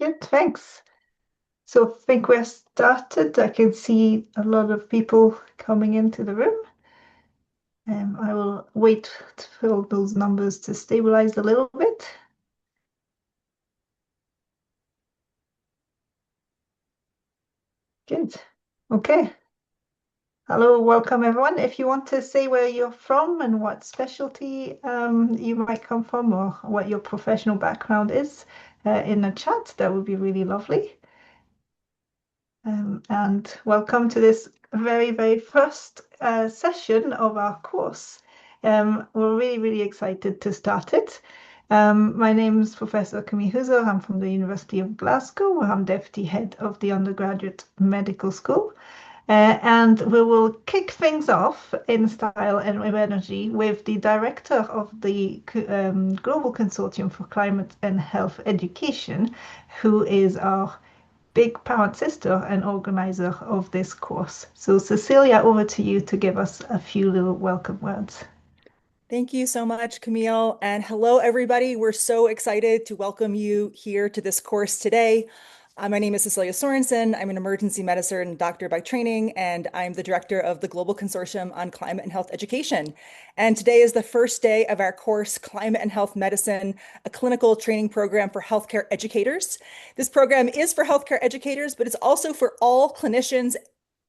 Good, thanks. So I think we're started. I can see a lot of people coming into the room. I will wait for those numbers to stabilize a little bit. Good. Okay. Hello, welcome everyone. If you want to say where you're from and what specialty you might come from or what your professional background is in the chat, that would be really lovely. And welcome to this very first session of our course. We're really excited to start it. My name is Professor Camille Hooser. I'm from the University of Glasgow, where I'm Deputy Head of the Undergraduate Medical School. And we will kick things off in style and with energy with the director of the Global Consortium for Climate and Health Education, who is our big parent sister and organizer of this course. So Cecilia, over to you to give us a few little welcome words. Thank you so much, Camille. And hello, everybody. We're so excited to welcome you here to this course today. My name is Cecilia Sorensen. I'm an emergency medicine doctor by training, and I'm the director of the Global Consortium on Climate and Health Education. And today is the first day of our course, Climate and Health Medicine, a clinical training program for healthcare educators. This program is for healthcare educators, but it's also for all clinicians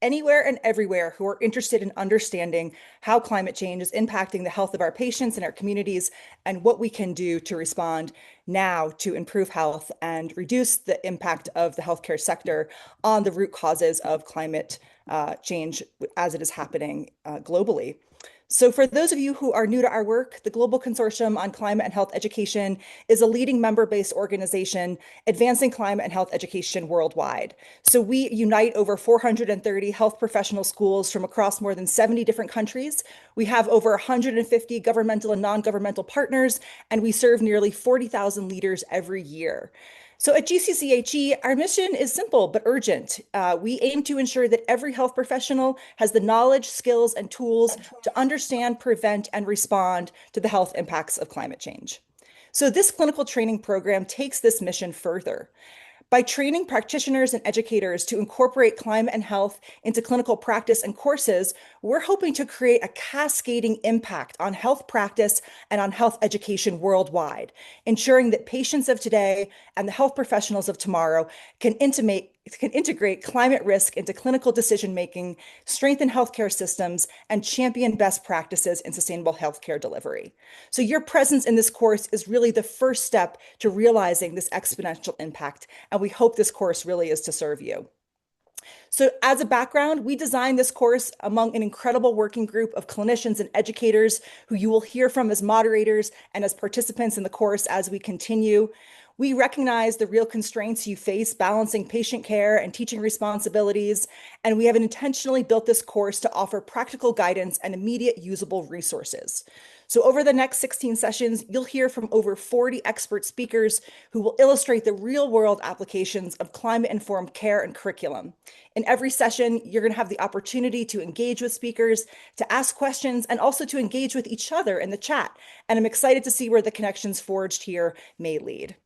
anywhere and everywhere who are interested in understanding how climate change is impacting the health of our patients and our communities and what we can do to respond now to improve health and reduce the impact of the healthcare sector on the root causes of climate change as it is happening globally. So for those of you who are new to our work, the Global Consortium on Climate and Health Education is a leading member-based organization advancing climate and health education worldwide. So we unite over 430 health professional schools from across more than 70 different countries. We have over 150 governmental and non-governmental partners, and we serve nearly 40,000 leaders every year. So at GCCHE, our mission is simple but urgent. We aim to ensure that every health professional has the knowledge, skills, and tools to understand, prevent, and respond to the health impacts of climate change. So this clinical training program takes this mission further. By training practitioners and educators to incorporate climate and health into clinical practice and courses, we're hoping to create a cascading impact on health practice and on health education worldwide, ensuring that patients of today and the health professionals of tomorrow can integrate climate risk into clinical decision-making, strengthen healthcare systems, and champion best practices in sustainable healthcare delivery. So your presence in this course is really the first step to realizing this exponential impact, and we hope this course really is to serve you. So as a background, we designed this course among an incredible working group of clinicians and educators who you will hear from as moderators and as participants in the course as we continue. We recognize the real constraints you face balancing patient care and teaching responsibilities, and we have intentionally built this course to offer practical guidance and immediate usable resources. So over the next 16 sessions, you'll hear from over 40 expert speakers who will illustrate the real-world applications of climate-informed care and curriculum. In every session, you're going to have the opportunity to engage with speakers, to ask questions, and also to engage with each other in the chat. And I'm excited to see where the connections forged here may lead.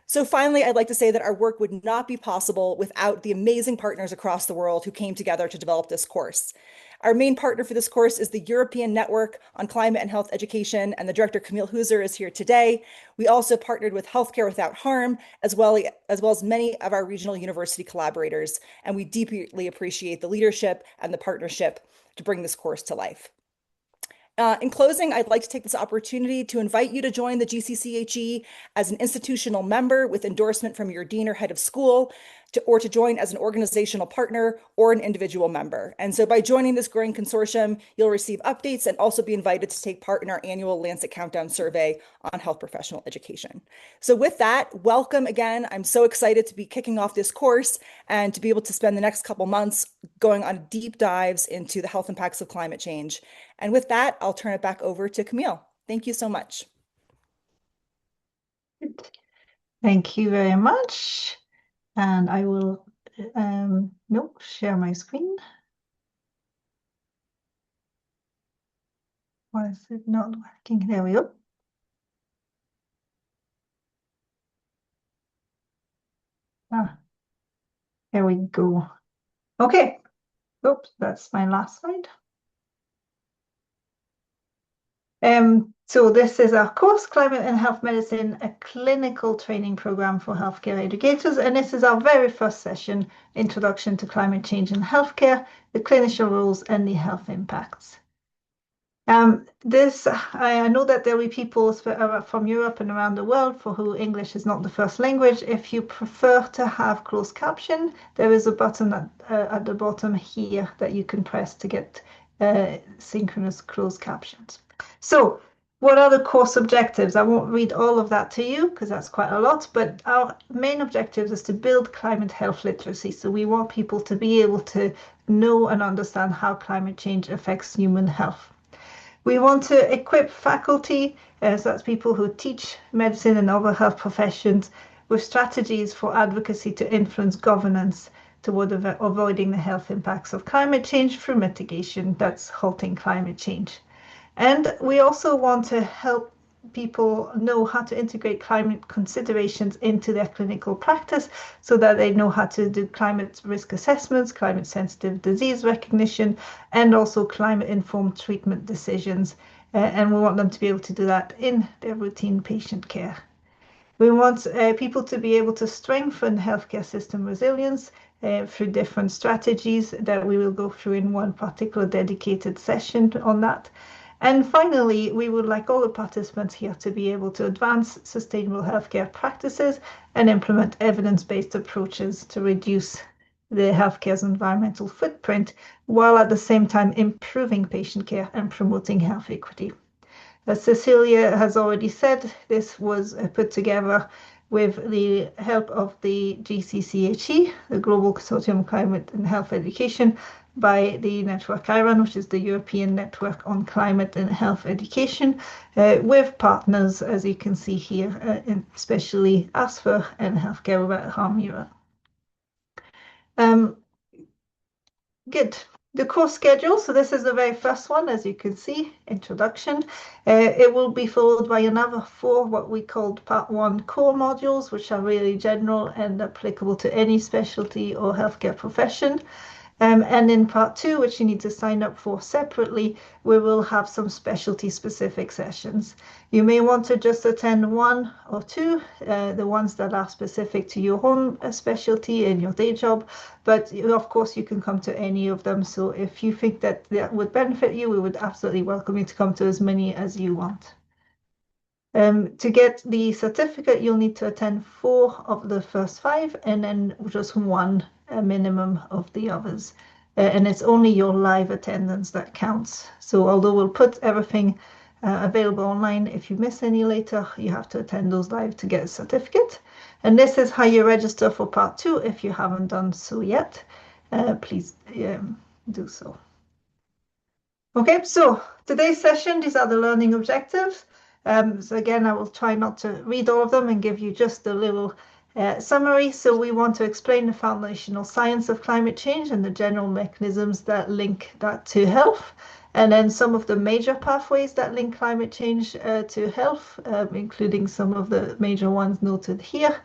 So finally, I'd like to say that our work would not be possible without the amazing partners across the world who came together to develop this course. Our main partner for this course is the European Network on Climate and Health Education, and the director Camille Hooser is here today. We also partnered with Healthcare Without Harm, as well as many of our regional university collaborators, and we deeply appreciate the leadership and the partnership to bring this course to life. In closing, I'd like to take this opportunity to invite you to join the GCCHE as an institutional member with endorsement from your dean or head of school, or to join as an organizational partner or an individual member. And so by joining this growing consortium, you'll receive updates and also be invited to take part in our annual Lancet Countdown survey on health professional education. So with that, welcome again. I'm so excited to be kicking off this course and to be able to spend the next couple months going on deep dives into the health impacts of climate change. And with that, I'll turn it back over to Camille. Thank you so much. Thank you very much. And I will share my screen. Why is it not working? There we go. Ah, here we go. Okay. Oops, that's my last slide. So this is our course, Climate and Health Medicine, a clinical training program for healthcare educators. And this is our very first session, Introduction to Climate Change in Healthcare, the Clinician Roles and the Health Impacts. I know that there will be people from Europe and around the world for who English is not the first language. If you prefer to have closed caption, there is a button at the bottom here that you can press to get synchronous closed captions. So, what are the course objectives? I won't read all of that to you because that's quite a lot, but our main objective is to build climate health literacy. So we want people to be able to know and understand how climate change affects human health. We want to equip faculty, so that's people who teach medicine and other health professions, with strategies for advocacy to influence governance toward avoiding the health impacts of climate change through mitigation, that's halting climate change. And we also want to help people know how to integrate climate considerations into their clinical practice so that they know how to do climate risk assessments, climate sensitive disease recognition, and also climate informed treatment decisions. And we want them to be able to do that in their routine patient care. We want people to be able to strengthen healthcare system resilience through different strategies that we will go through in one particular dedicated session on that. And finally, we would like all the participants here to be able to advance sustainable healthcare practices and implement evidence-based approaches to reduce the healthcare's environmental footprint, while at the same time improving patient care and promoting health equity. As Cecilia has already said, this was put together with the help of the GCCHE, the Global Consortium on Climate and Health Education, by the network IRAN, which is the European Network on Climate and Health Education, with partners, as you can see here, especially ASFR and Healthcare Without Harm Europe. Good. The course schedule, so this is the very first one, as you can see, introduction. It will be followed by another 4, what we called Part 1 core modules, which are really general and applicable to any specialty or healthcare profession. And in Part 2, which you need to sign up for separately, we will have some specialty specific sessions. You may want to just attend 1 or 2, the ones that are specific to your own specialty in your day job, but of course you can come to any of them. So if you think that would benefit you, we would absolutely welcome you to come to as many as you want. To get the certificate, you'll need to attend 4 of the first 5 and then just 1 minimum of the others. And it's only your live attendance that counts. So although we'll put everything available online, if you miss any later, you have to attend those live to get a certificate. And this is how you register for Part 2 if you haven't done so yet. Please do so. Okay, so today's session, these are the learning objectives. So again, I will try not to read all of them and give you just a little summary. So we want to explain the foundational science of climate change and the general mechanisms that link that to health. And then some of the major pathways that link climate change to health, including some of the major ones noted here.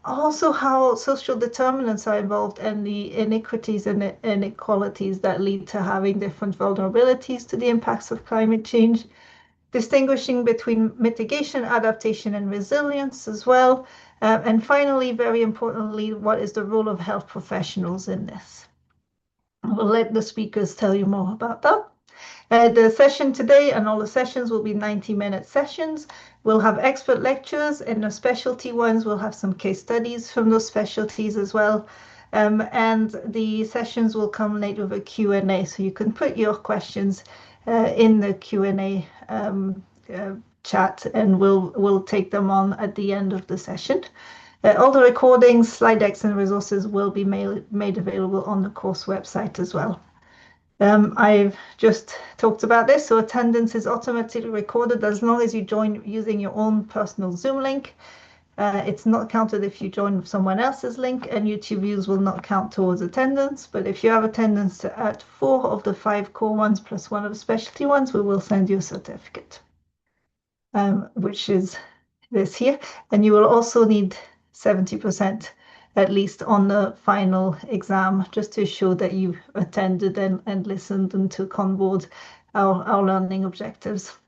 Also how social determinants are involved and the inequities and inequalities that lead to having different vulnerabilities to the impacts of climate change. Distinguishing between mitigation, adaptation, and resilience as well. And finally, very importantly, what is the role of health professionals in this? We'll let the speakers tell you more about that. The session today and all the sessions will be 90-minute sessions. We'll have expert lectures, and the specialty ones will have some case studies from those specialties as well. And the sessions will culminate with a Q&A, so you can put your questions in the Q&A chat, and we'll take them on at the end of the session. All the recordings, slide decks, and resources will be made available on the course website as well. I've just talked about this, so attendance is automatically recorded as long as you join using your own personal Zoom link. It's not counted if you join with someone else's link, and YouTube views will not count towards attendance. But if you have attendance at 4 of the 5 core ones plus 1 of the specialty ones, we will send you a certificate, which is this here. And you will also need 70% at least on the final exam, just to show that you attended and listened and took on board our learning objectives.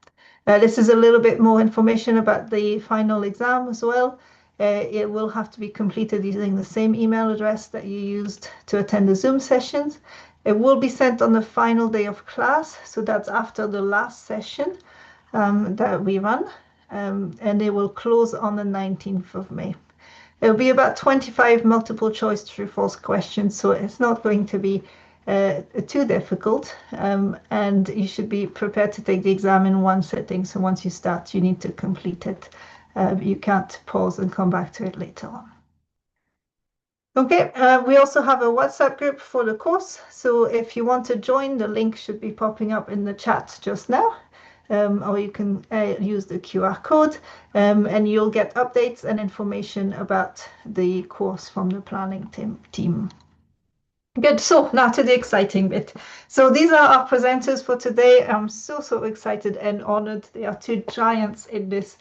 This is a little bit more information about the final exam as well. It will have to be completed using the same email address that you used to attend the Zoom sessions. It will be sent on the final day of class, so that's after the last session that we run, and it will close on the 19th of May. It'll be about 25 multiple choice true false questions, so it's not going to be too difficult, and you should be prepared to take the exam in one sitting. So once you start, you need to complete it. You can't pause and come back to it later on. Okay, we also have a WhatsApp group for the course. So if you want to join, the link should be popping up in the chat just now. Or you can use the QR code, and you'll get updates and information about the course from the planning team. Good. So now to the exciting bit. So these are our presenters for today. I'm so excited and honored. They are two giants in this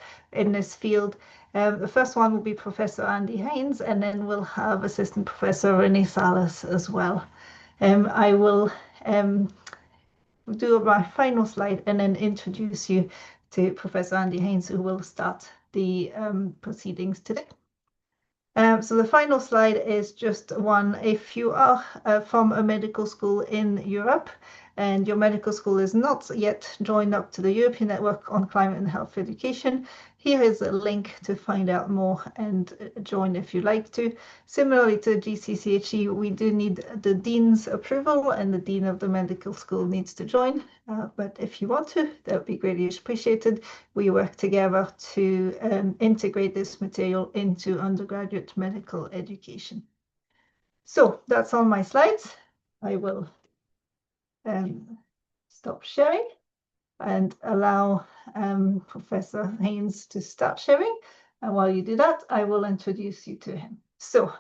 field. The first one will be Professor Andy Haynes, and then we'll have Assistant Professor Renee Salas as well. I will do my final slide and then introduce you to Professor Andy Haynes, who will start the proceedings today. So the final slide is just one. If you are from a medical school in Europe and your medical school is not yet joined up to the European Network on Climate and Health Education, here is a link to find out more and join if you like to. Similarly to GCCHE, we do need the dean's approval, and the dean of the medical school needs to join. But if you want to, that would be greatly appreciated. We work together to integrate this material into undergraduate medical education. So that's all my slides. I will stop sharing and allow Professor Haynes to start sharing. And while you do that, I will introduce you to him. So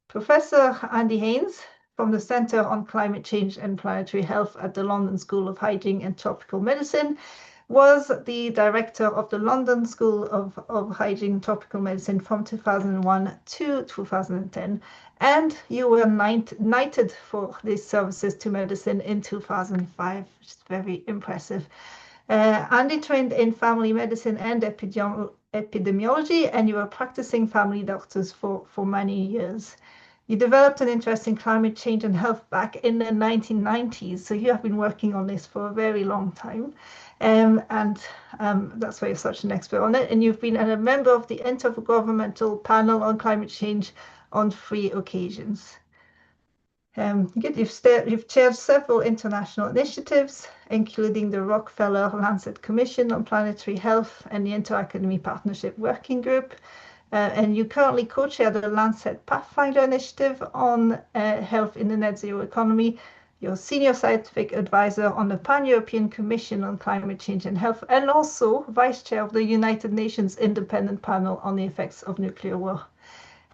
Professor Andy Haynes from the Centre on Climate Change and Planetary Health at the London School of Hygiene and Tropical Medicine was the director of the London School of Hygiene and Tropical Medicine from 2001 to 2010. And you were knighted for these services to medicine in 2005, which is very impressive. Andy trained in family medicine and epidemiology, and you were practicing family doctors for many years. You developed an interest in climate change and health back in the 1990s, so you have been working on this for a very long time. And that's why you're such an expert on it. And you've been a member of the Intergovernmental Panel on Climate Change on 3 occasions. You've chaired several international initiatives, including the Rockefeller-Lancet Commission on Planetary Health and the Inter-Academy Partnership Working Group. And you currently co-chair the Lancet Pathfinder Initiative on health in the net zero economy. You're senior scientific advisor on the Pan-European Commission on Climate Change and Health, and also vice chair of the United Nations Independent Panel on the Effects of Nuclear War.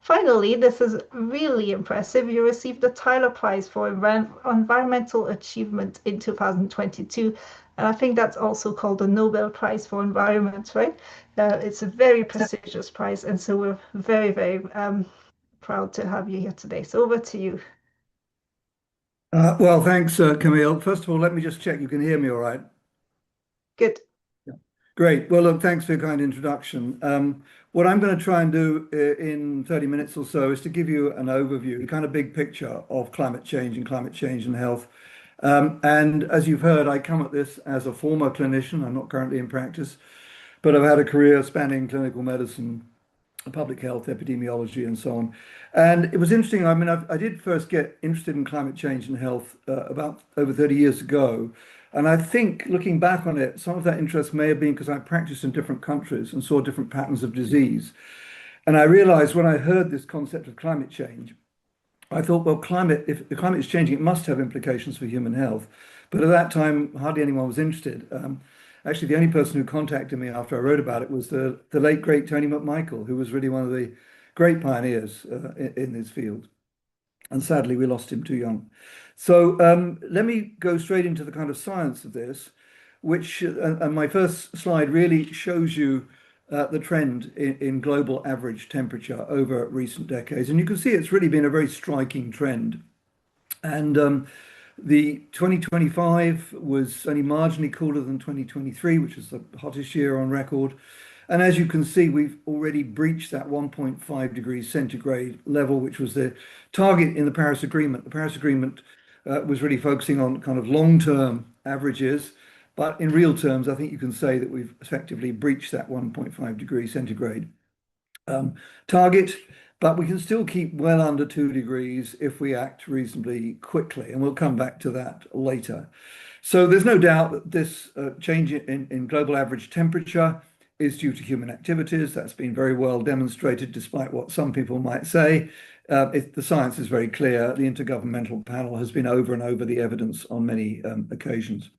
Finally, this is really impressive. You received the Tyler Prize for Environmental Achievement in 2022. And I think that's also called the Nobel Prize for Environment, right? It's a very prestigious prize. And so we're very proud to have you here today. So over to you. Well, thanks, Camille. First of all, let me just check you can hear me all right. Good. Yeah. Great. Well, look, thanks for your kind introduction. What I'm going to try and do in 30 minutes or so is to give you an overview, a kind of big picture of climate change and health. And as you've heard, I come at this as a former clinician. I'm not currently in practice, but I've had a career spanning clinical medicine, public health, epidemiology, and so on. And it was interesting. I mean, I did first get interested in climate change and health about over 30 years ago. And I think looking back on it, some of that interest may have been because I practiced in different countries and saw different patterns of disease. And I realized when I heard this concept of climate change, I thought, well, if the climate is changing, it must have implications for human health. But at that time, hardly anyone was interested. Actually, the only person who contacted me after I wrote about it was the late, great Tony McMichael, who was really one of the great pioneers in this field. And sadly, we lost him too young. So let me go straight into the kind of science of this, which, and my first slide really shows you the trend in global average temperature over recent decades. And you can see it's really been a very striking trend. And the 2025 was only marginally cooler than 2023, which is the hottest year on record. And as you can see, we've already breached that 1.5 degrees centigrade level, which was the target in the Paris Agreement. The Paris Agreement was really focusing on kind of long-term averages. But in real terms, I think you can say that we've effectively breached that 1.5 degrees centigrade target, but we can still keep well under 2 degrees if we act reasonably quickly. And we'll come back to that later. So there's no doubt that this change in global average temperature is due to human activities. That's been very well demonstrated, despite what some people might say. The science is very clear. The Intergovernmental Panel has been over and over the evidence on many occasions.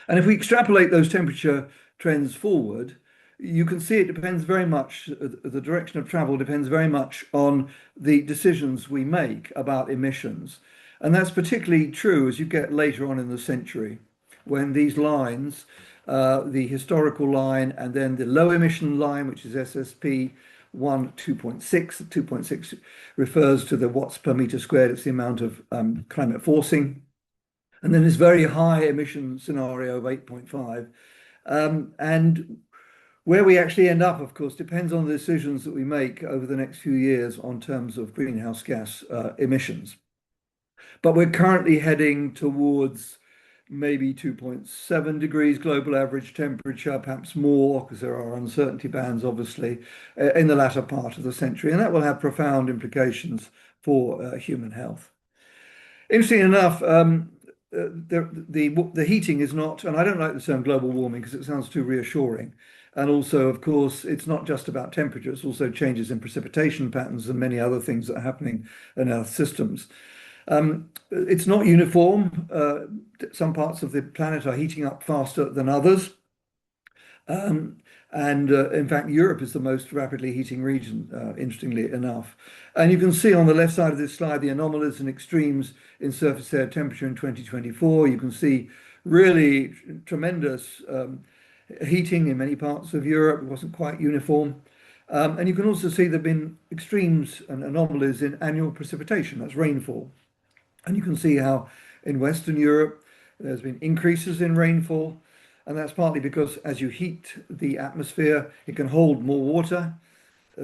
And if we extrapolate those temperature trends forward, you can see it depends very much, the direction of travel depends very much on the decisions we make about emissions. And that's particularly true as you get later on in the century, when these lines, the historical line and then the low emission line, which is SSP 2.6. 2.6 refers to the watts per meter squared. It's the amount of climate forcing. And then this very high emission scenario of 8.5. And where we actually end up, of course, depends on the decisions that we make over the next few years on terms of greenhouse gas emissions. But we're currently heading towards maybe 2.7 degrees global average temperature, perhaps more, because there are uncertainty bands, obviously, in the latter part of the century. And that will have profound implications for human health. Interesting enough, the heating is not, and I don't like the term global warming because it sounds too reassuring. And also, of course, it's not just about temperature, it's also changes in precipitation patterns and many other things that are happening in our systems. It's not uniform. Some parts of the planet are heating up faster than others. In fact, Europe is the most rapidly heating region, interestingly enough. And you can see on the left side of this slide the anomalies and extremes in surface air temperature in 2024. You can see really tremendous heating in many parts of Europe. It wasn't quite uniform. And you can also see there have been extremes and anomalies in annual precipitation, that's rainfall. And you can see how in Western Europe there's been increases in rainfall. And that's partly because as you heat the atmosphere, it can hold more water.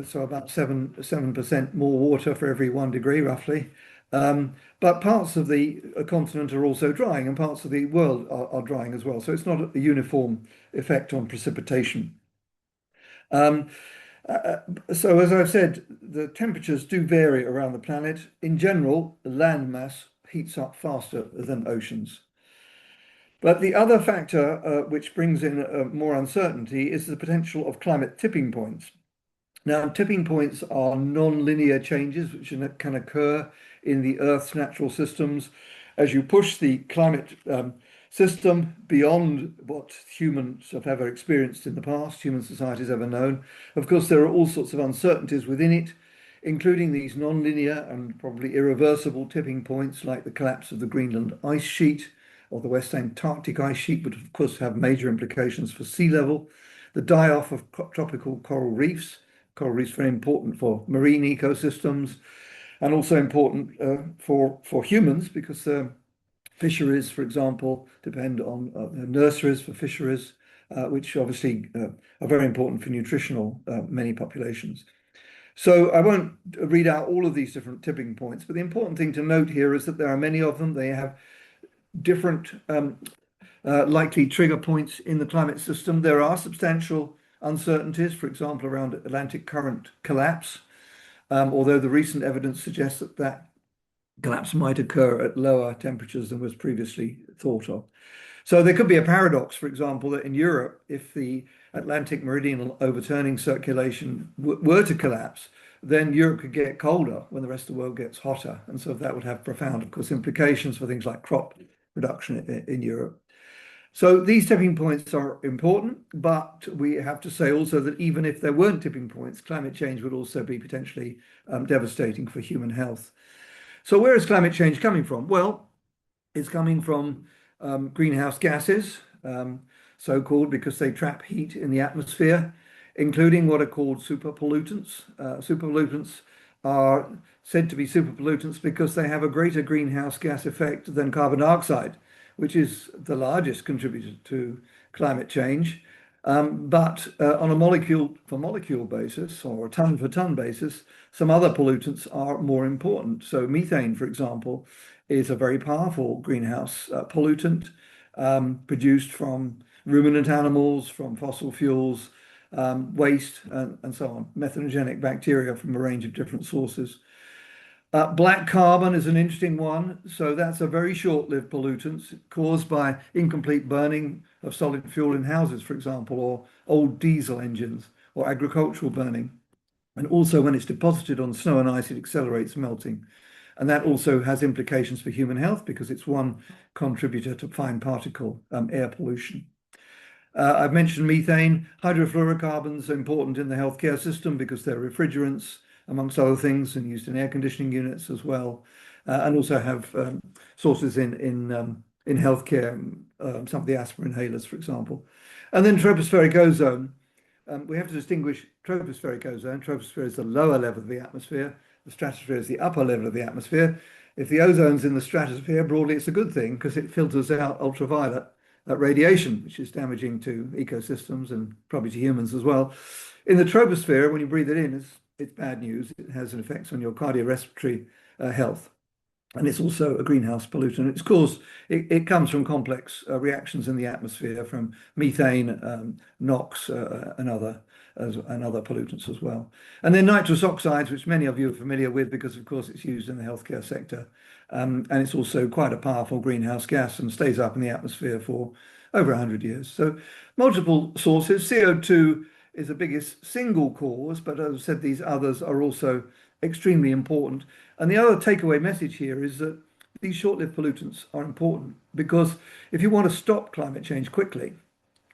So about 7% more water for every 1 degree, roughly. But parts of the continent are also drying, and parts of the world are drying as well. So it's not a uniform effect on precipitation. So as I've said, the temperatures do vary around the planet. In general, land mass heats up faster than oceans. But the other factor which brings in more uncertainty is the potential of climate tipping points. Now, tipping points are non-linear changes which can occur in the Earth's natural systems as you push the climate system beyond what humans have ever experienced in the past, human society's ever known. Of course, there are all sorts of uncertainties within it, including these non-linear and probably irreversible tipping points like the collapse of the Greenland ice sheet, or the West Antarctic ice sheet would, of course, have major implications for sea level. The die-off of tropical coral reefs. Coral reefs are very important for marine ecosystems and also important for humans because fisheries, for example, depend on nurseries for fisheries, which obviously are very important for nutritional many populations. So I won't read out all of these different tipping points, but the important thing to note here is that there are many of them. They have different likely trigger points in the climate system. There are substantial uncertainties, for example, around Atlantic current collapse, although the recent evidence suggests that that collapse might occur at lower temperatures than was previously thought of. So there could be a paradox, for example, that in Europe, if the Atlantic meridional overturning circulation were to collapse, then Europe could get colder when the rest of the world gets hotter. And so that would have profound, of course, implications for things like crop production in Europe. So these tipping points are important, but we have to say also that even if there weren't tipping points, climate change would also be potentially devastating for human health. So where is climate change coming from? Well, it's coming from greenhouse gases, so-called because they trap heat in the atmosphere. including what are called superpollutants. Superpollutants are said to be superpollutants because they have a greater greenhouse gas effect than carbon dioxide, which is the largest contributor to climate change. But on a molecule for molecule basis or a ton for ton basis, some other pollutants are more important. So methane, for example, is a very powerful greenhouse pollutant produced from ruminant animals, from fossil fuels, waste, and so on, methanogenic bacteria from a range of different sources. Black carbon is an interesting one. So that's a very short-lived pollutant caused by incomplete burning of solid fuel in houses, for example, or old diesel engines, or agricultural burning. And also when it's deposited on snow and ice, it accelerates melting. And that also has implications for human health because it's one contributor to fine particle air pollution. I've mentioned methane. Hydrofluorocarbons are important in the healthcare system because they're refrigerants, amongst other things, and used in air conditioning units as well, and also have sources in healthcare, some of the asthma inhalers, for example. And then tropospheric ozone. We have to distinguish tropospheric ozone. Troposphere is the lower level of the atmosphere. The stratosphere is the upper level of the atmosphere. If the ozone's in the stratosphere, broadly, it's a good thing because it filters out ultraviolet radiation, which is damaging to ecosystems and probably to humans as well. In the troposphere, when you breathe it in, it's bad news. It has an effect on your cardiorespiratory health. And it's also a greenhouse pollutant. It's caused, it comes from complex reactions in the atmosphere from methane, NOx, and other pollutants as well. And then nitrous oxides, which many of you are familiar with because, of course, it's used in the healthcare sector. And it's also quite a powerful greenhouse gas and stays up in the atmosphere for over 100 years. So multiple sources. CO2 is the biggest single cause, but as I said, these others are also extremely important. And the other takeaway message here is that these short-lived pollutants are important because if you want to stop climate change quickly,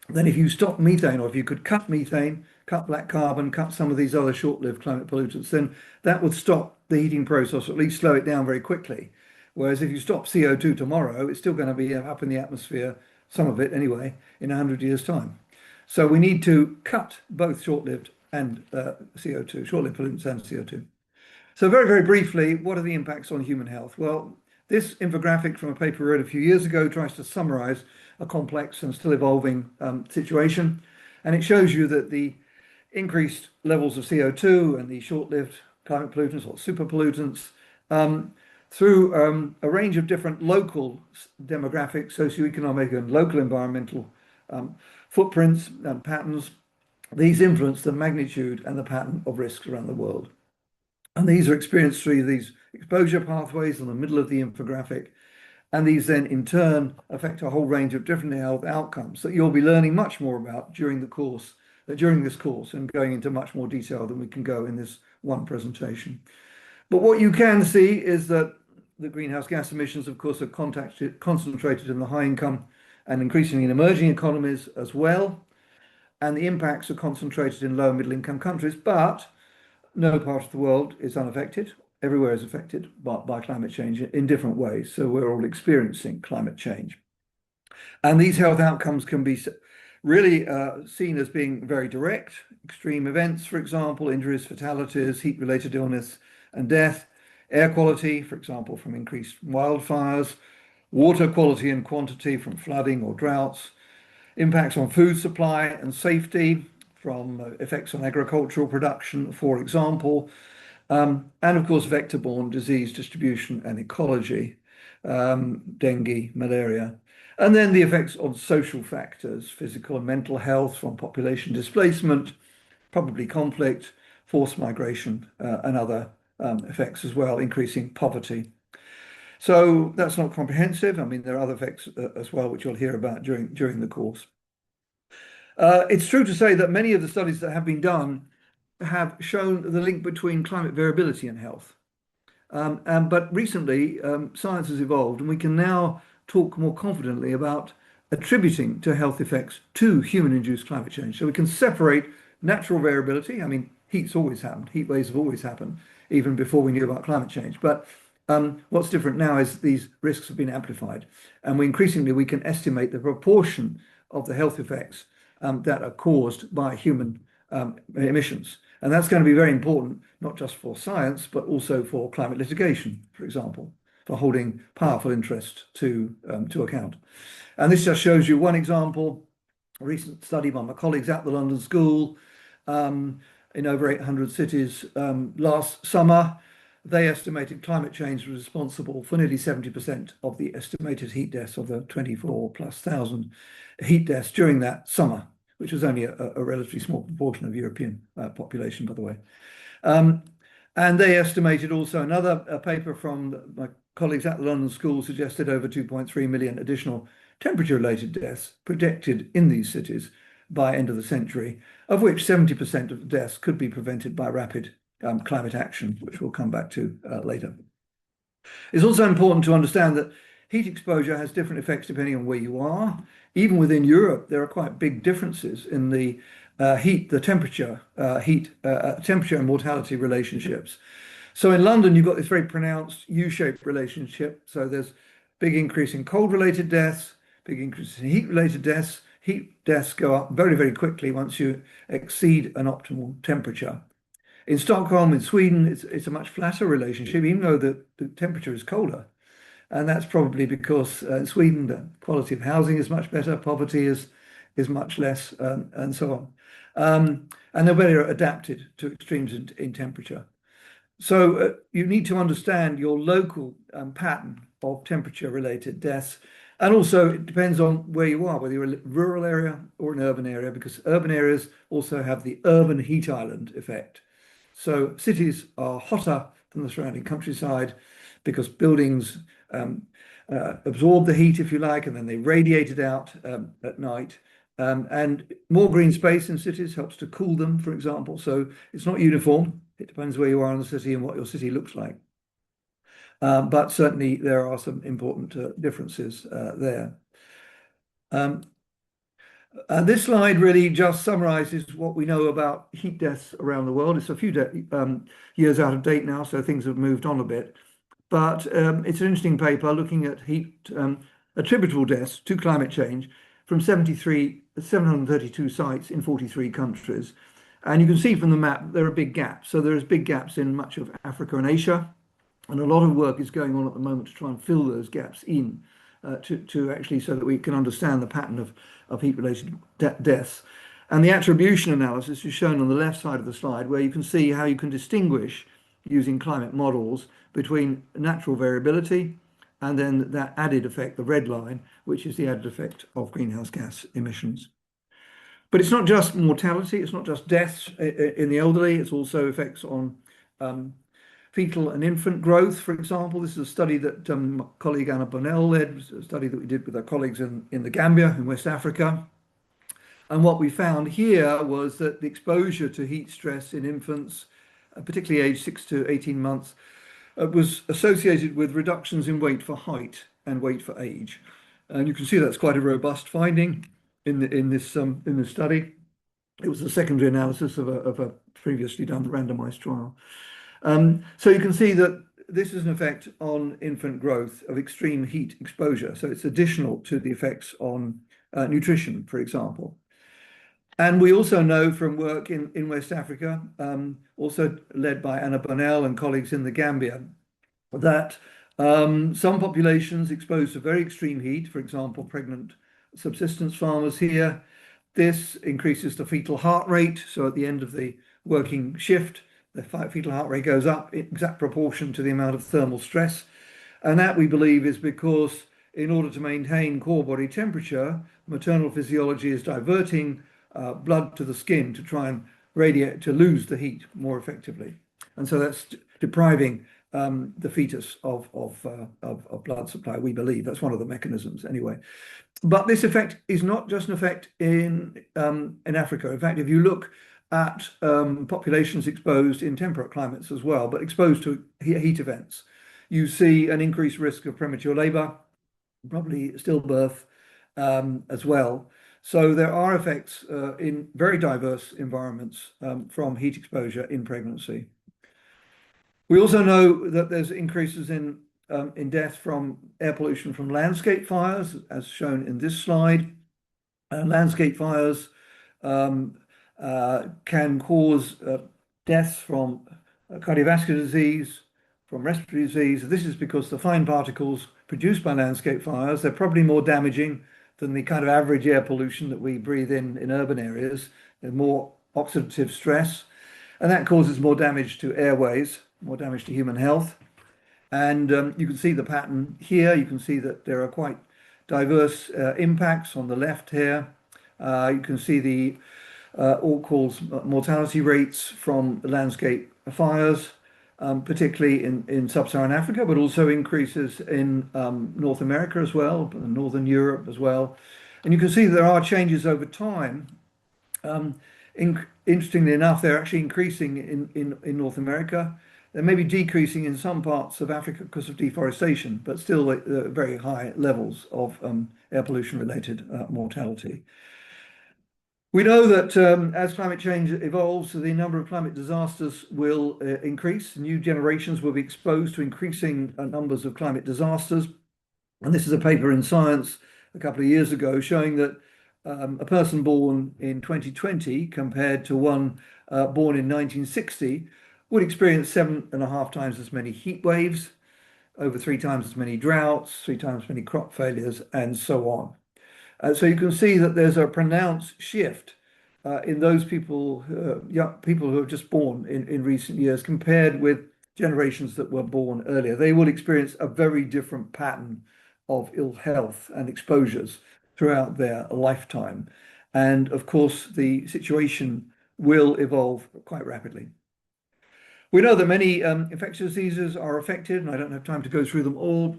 then if you stop methane, or if you could cut methane, cut black carbon, cut some of these other short-lived climate pollutants, then that would stop the heating process, or at least slow it down very quickly. Whereas if you stop CO2 tomorrow, it's still going to be up in the atmosphere, some of it anyway, in 100 years' time. So we need to cut both short-lived and CO2, short-lived pollutants and CO2. So very, very briefly, what are the impacts on human health? Well, this infographic from a paper I read a few years ago tries to summarize a complex and still evolving situation. And it shows you that the increased levels of CO2 and the short-lived climate pollutants or super pollutants through a range of different local demographic, socioeconomic and local environmental footprints and patterns, these influence the magnitude and the pattern of risks around the world. And these are experienced through these exposure pathways in the middle of the infographic. And these then in turn affect a whole range of different health outcomes that you'll be learning much more about during the course, during this course, and going into much more detail than we can go in this one presentation. But what you can see is that the greenhouse gas emissions, of course, are concentrated in the high income and increasingly in emerging economies as well. And the impacts are concentrated in low and middle income countries, but no part of the world is unaffected. Everywhere is affected by climate change in different ways. So we're all experiencing climate change. And these health outcomes can be really seen as being very direct. Extreme events, for example, injuries, fatalities, heat-related illness and death, air quality, for example, from increased wildfires, water quality and quantity from flooding or droughts, impacts on food supply and safety, from effects on agricultural production, for example, and of course, vector-borne disease distribution and ecology, dengue, malaria, and then the effects on social factors, physical and mental health from population displacement, probably conflict, forced migration, and other effects as well, increasing poverty. So that's not comprehensive. I mean, there are other effects as well, which you'll hear about during the course. It's true to say that many of the studies that have been done have shown the link between climate variability and health. But recently, science has evolved, and we can now talk more confidently about attributing to health effects to human-induced climate change. So we can separate natural variability. I mean, heat's always happened. Heat waves have always happened, even before we knew about climate change. But what's different now is these risks have been amplified, and we can estimate the proportion of the health effects that are caused by human emissions. And that's going to be very important, not just for science, but also for climate litigation, for example, for holding powerful interest to account. And this just shows you one example, a recent study by my colleagues at the London School in over 800 cities last summer. They estimated climate change was responsible for nearly 70% of the estimated heat deaths of the 24,000+ heat deaths during that summer, which was only a relatively small proportion of European population, by the way. And they estimated also another paper from my colleagues at the London School suggested over 2.3 million additional temperature-related deaths predicted in these cities by end of the century, of which 70% of the deaths could be prevented by rapid climate action, which we'll come back to later. It's also important to understand that heat exposure has different effects depending on where you are. Even within Europe, there are quite big differences in the temperature and mortality relationships. So in London, you've got this very pronounced U-shaped relationship. So there's big increase in cold-related deaths, big increase in heat-related deaths. Heat deaths go up very, very quickly once you exceed an optimal temperature. In Stockholm, in Sweden, it's a much flatter relationship, even though the temperature is colder. And that's probably because in Sweden, the quality of housing is much better, poverty is much less, and so on. And they're better adapted to extremes in temperature. So you need to understand your local pattern of temperature-related deaths. And also, it depends on where you are, whether you're in a rural area or an urban area, because urban areas also have the urban heat island effect. So cities are hotter than the surrounding countryside because buildings absorb the heat, if you like, and then they radiate it out at night. And more green space in cities helps to cool them, for example. So it's not uniform. It depends where you are in the city and what your city looks like. But certainly there are some important differences there. This slide really just summarizes what we know about heat deaths around the world. It's a few years out of date now, so things have moved on a bit. But it's an interesting paper looking at heat attributable deaths to climate change from 732 sites in 43 countries. And you can see from the map there are big gaps. So there's big gaps in much of Africa and Asia. And a lot of work is going on at the moment to try and fill those gaps in to actually so that we can understand the pattern of heat-related deaths. And the attribution analysis is shown on the left side of the slide, where you can see how you can distinguish using climate models between natural variability and then that added effect, the red line, which is the added effect of greenhouse gas emissions. But it's not just mortality, it's not just deaths in the elderly, it's also effects on fetal and infant growth, for example. This is a study that my colleague Anna Bonnell led, a study that we did with our colleagues in the Gambia in West Africa. And what we found here was that the exposure to heat stress in infants, particularly aged 6 to 18 months, was associated with reductions in weight for height and weight for age. And you can see that's quite a robust finding in this study. It was a secondary analysis of a previously done randomized trial. So you can see that this is an effect on infant growth of extreme heat exposure. So it's additional to the effects on nutrition, for example. And we also know from work in West Africa, also led by Anna Bonnell and colleagues in the Gambia, that some populations exposed to very extreme heat, for example, pregnant subsistence farmers here, this increases the fetal heart rate. So at the end of the working shift, the fetal heart rate goes up in exact proportion to the amount of thermal stress. And that, we believe, is because in order to maintain core body temperature, maternal physiology is diverting blood to the skin to try and radiate, to lose the heat more effectively. And so that's depriving the fetus of blood supply, we believe. That's one of the mechanisms anyway. But this effect is not just an effect in Africa. In fact, if you look at populations exposed in temperate climates as well, but exposed to heat events, you see an increased risk of premature labor, probably stillbirth as well. So there are effects in very diverse environments from heat exposure in pregnancy. We also know that there's increases in death from air pollution from landscape fires, as shown in this slide. Landscape fires can cause deaths from cardiovascular disease, from respiratory disease. This is because the fine particles produced by landscape fires, they're probably more damaging than the kind of average air pollution that we breathe in urban areas. There's more oxidative stress, and that causes more damage to airways, more damage to human health. And you can see the pattern here. You can see that there are quite diverse impacts on the left here. You can see the all-cause mortality rates from landscape fires, particularly in sub-Saharan Africa, but also increases in North America as well, Northern Europe as well. And you can see that there are changes over time. Interestingly enough, they're actually increasing in North America. They may be decreasing in some parts of Africa because of deforestation, but still at very high levels of air pollution-related mortality. We know that as climate change evolves, the number of climate disasters will increase. New generations will be exposed to increasing numbers of climate disasters. And this is a paper in Science a couple of years ago showing that a person born in 2020 compared to one born in 1960 would experience 7.5 times as many heat waves, over 3 times as many droughts, 3 times as many crop failures, and so on. So you can see that there's a pronounced shift in those people, young people who are just born in recent years compared with generations that were born earlier. They will experience a very different pattern of ill health and exposures throughout their lifetime. And of course, the situation will evolve quite rapidly. We know that many infectious diseases are affected, and I don't have time to go through them all.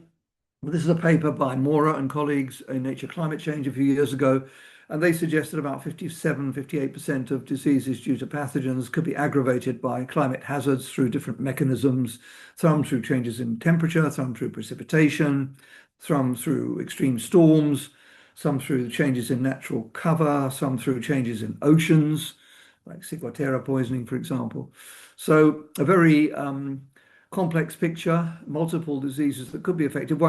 This is a paper by Mora and colleagues in Nature Climate Change a few years ago, and they suggested about 58% of diseases due to pathogens could be aggravated by climate hazards through different mechanisms, some through changes in temperature, some through precipitation, some through extreme storms, some through changes in natural cover, some through changes in oceans, like ciguatera poisoning, for example. So a very complex picture, multiple diseases that could be affected,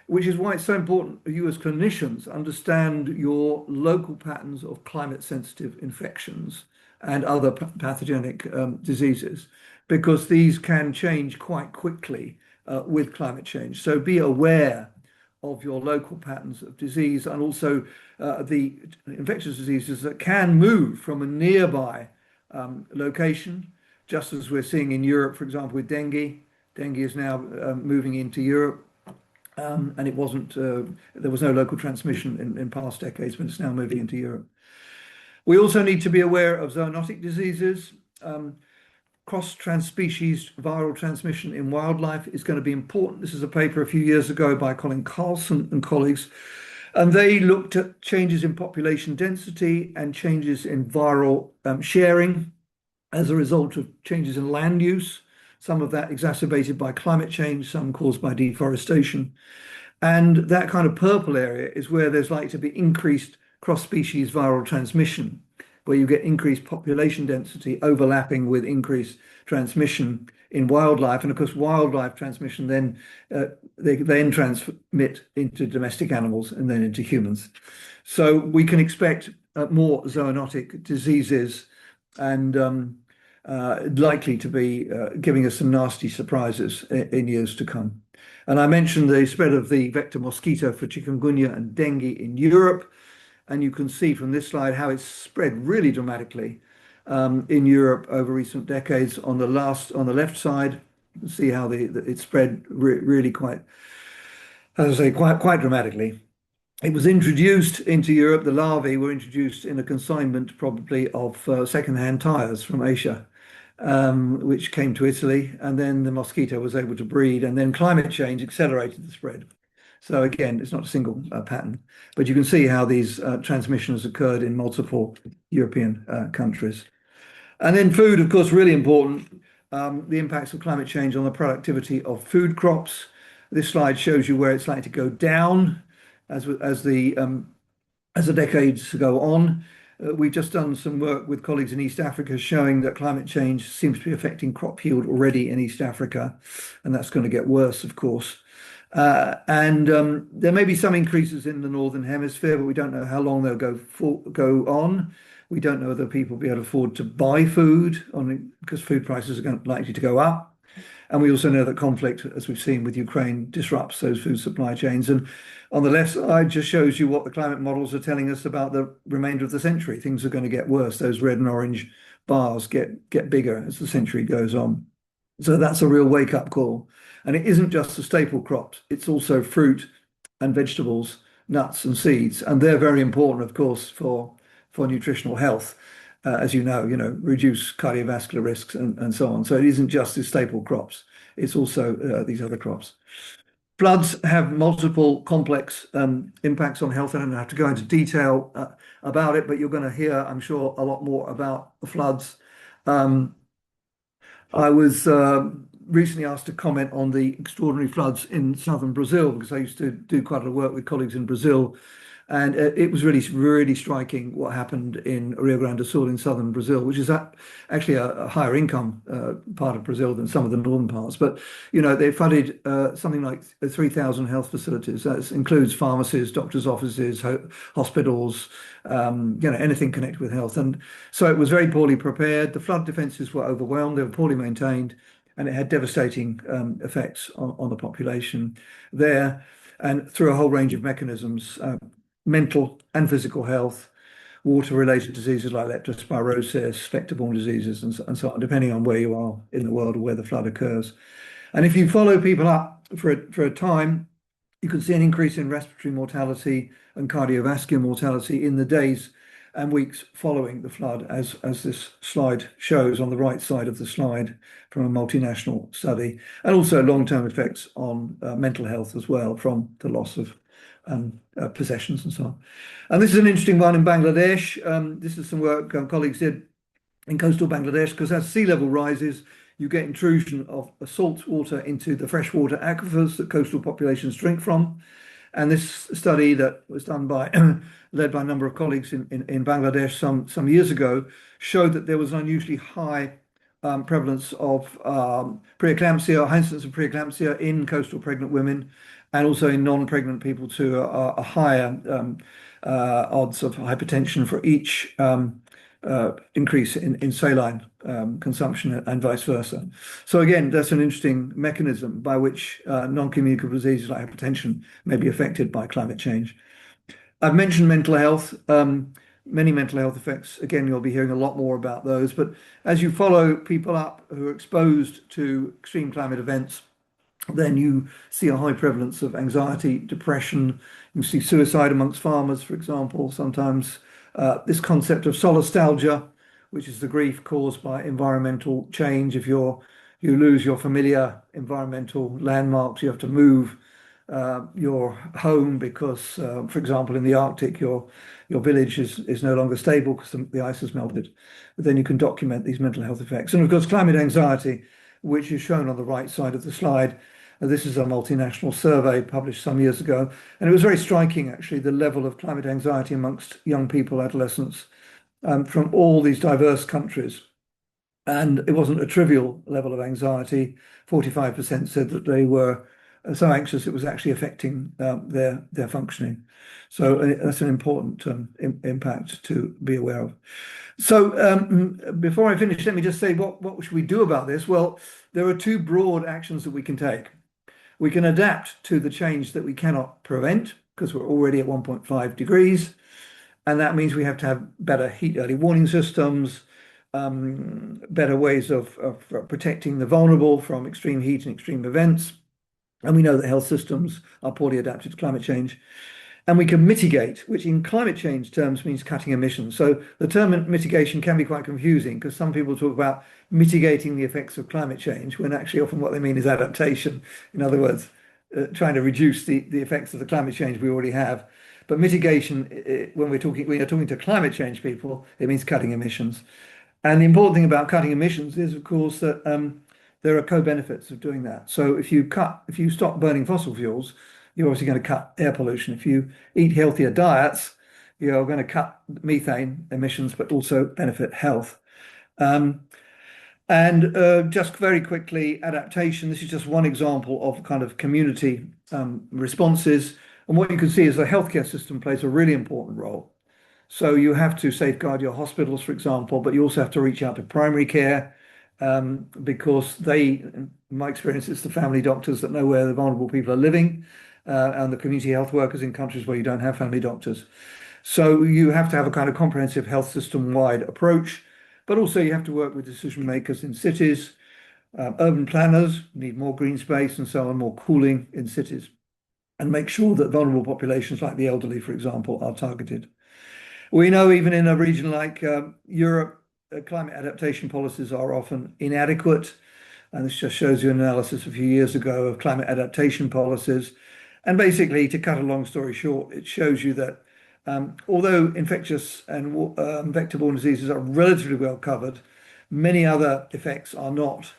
which is why it's so important you as clinicians understand your local patterns of climate-sensitive infections and other pathogenic diseases, because these can change quite quickly with climate change. So be aware of your local patterns of disease and also the infectious diseases that can move from a nearby location, just as we're seeing in Europe, for example, with dengue. Dengue is now moving into Europe, and it wasn't, there was no local transmission in past decades, but it's now moving into Europe. We also need to be aware of zoonotic diseases. Cross-transpecies viral transmission in wildlife is going to be important. This is a paper a few years ago by Colin Carlson and colleagues, and they looked at changes in population density and changes in viral sharing as a result of changes in land use, some of that exacerbated by climate change, some caused by deforestation. And that kind of purple area is where there's likely to be increased cross-species viral transmission, where you get increased population density overlapping with increased transmission in wildlife. And of course, wildlife transmission then they then transmit into domestic animals and then into humans. So we can expect more zoonotic diseases and likely to be giving us some nasty surprises in years to come. And I mentioned the spread of the vector mosquito for chikungunya and dengue in Europe. And you can see from this slide how it's spread really dramatically in Europe over recent decades. On the left side, you can see how it spread really quite, as I say, quite dramatically. It was introduced into Europe. The larvae were introduced in a consignment, probably of second-hand tires from Asia, which came to Italy, and then the mosquito was able to breed, and then climate change accelerated the spread. So again, it's not a single pattern, but you can see how these transmissions occurred in multiple European countries. And then food, of course, really important. The impacts of climate change on the productivity of food crops. This slide shows you where it's likely to go down as the decades go on. We've just done some work with colleagues in East Africa showing that climate change seems to be affecting crop yield already in East Africa, and that's going to get worse, of course. And there may be some increases in the Northern Hemisphere, but we don't know how long they'll go on. We don't know whether people will be able to afford to buy food because food prices are likely to go up. And we also know that conflict, as we've seen with Ukraine, disrupts those food supply chains. And on the left side just shows you what the climate models are telling us about the remainder of the century. Things are going to get worse. Those red and orange bars get bigger as the century goes on. So that's a real wake-up call. And it isn't just the staple crops, it's also fruit and vegetables, nuts and seeds. And they're very important, of course, for nutritional health. As you know, reduce cardiovascular risks and so on. So it isn't just the staple crops, it's also these other crops. Floods have multiple complex impacts on health. I don't have to go into detail about it, but you're going to hear, I'm sure, a lot more about the floods. I was recently asked to comment on the extraordinary floods in southern Brazil because I used to do quite a lot of work with colleagues in Brazil. And it was really, really striking what happened in Rio Grande do Sul in southern Brazil, which is actually a higher income part of Brazil than some of the northern parts. But, they flooded something like 3,000 health facilities. That includes pharmacies, doctors' offices, hospitals, anything connected with health. And so it was very poorly prepared. The flood defenses were overwhelmed. They were poorly maintained, and it had devastating effects on the population there. And through a whole range of mechanisms, mental and physical health, water-related diseases like leptospirosis, vector-borne diseases, and so on, depending on where you are in the world or where the flood occurs. And if you follow people up for a time, you can see an increase in respiratory mortality and cardiovascular mortality in the days and weeks following the flood, as this slide shows on the right side of the slide from a multinational study, and also long-term effects on mental health as well from the loss of possessions and so on. And this is an interesting one in Bangladesh. This is some work colleagues did in coastal Bangladesh, because as sea level rises, you get intrusion of salt water into the freshwater aquifers that coastal populations drink from. And this study that was done led by a number of colleagues in Bangladesh some years ago showed that there was an unusually high prevalence of preeclampsia, high incidence of preeclampsia in coastal pregnant women, and also in non-pregnant people too, a higher odds of hypertension for each increase in saline consumption and vice versa. So again, that's an interesting mechanism by which non-communicable diseases like hypertension may be affected by climate change. I've mentioned mental health, many mental health effects. Again, you'll be hearing a lot more about those. But as you follow people up who are exposed to extreme climate events, then you see a high prevalence of anxiety, depression. You see suicide amongst farmers, for example, sometimes. This concept of solastalgia, which is the grief caused by environmental change. If you lose your familiar environmental landmarks, you have to move your home because, for example, in the Arctic, your village is no longer stable because the ice has melted. But then you can document these mental health effects. And of course, climate anxiety, which is shown on the right side of the slide. This is a multinational survey published some years ago, and it was very striking, actually, the level of climate anxiety amongst young people, adolescents, from all these diverse countries. And it wasn't a trivial level of anxiety. 45% said that they were so anxious it was actually affecting their functioning. So that's an important impact to be aware of. So before I finish, let me just say what should we do about this? Well, there are two broad actions that we can take. We can adapt to the change that we cannot prevent because we're already at 1.5 degrees. And that means we have to have better heat early warning systems, better ways of protecting the vulnerable from extreme heat and extreme events. And we know that health systems are poorly adapted to climate change. And we can mitigate, which in climate change terms means cutting emissions. So the term mitigation can be quite confusing because some people talk about mitigating the effects of climate change when actually often what they mean is adaptation. In other words, trying to reduce the effects of the climate change we already have. But mitigation, when you're talking to climate change people, it means cutting emissions. And the important thing about cutting emissions is, of course, that there are co-benefits of doing that. So if you stop burning fossil fuels, you're obviously going to cut air pollution. If you eat healthier diets, you're going to cut methane emissions, but also benefit health. Just very quickly, adaptation. This is just one example of kind of community responses. And what you can see is the healthcare system plays a really important role. So you have to safeguard your hospitals, for example, but you also have to reach out to primary care because in my experience, it's the family doctors that know where the vulnerable people are living and the community health workers in countries where you don't have family doctors. So you have to have a kind of comprehensive health system-wide approach, but also you have to work with decision makers in cities. Urban planners need more green space and so on, more cooling in cities, and make sure that vulnerable populations like the elderly, for example, are targeted. We know even in a region like Europe, climate adaptation policies are often inadequate. And this just shows you an analysis a few years ago of climate adaptation policies. And basically, to cut a long story short, it shows you that although infectious and vector-borne diseases are relatively well covered, many other effects are not.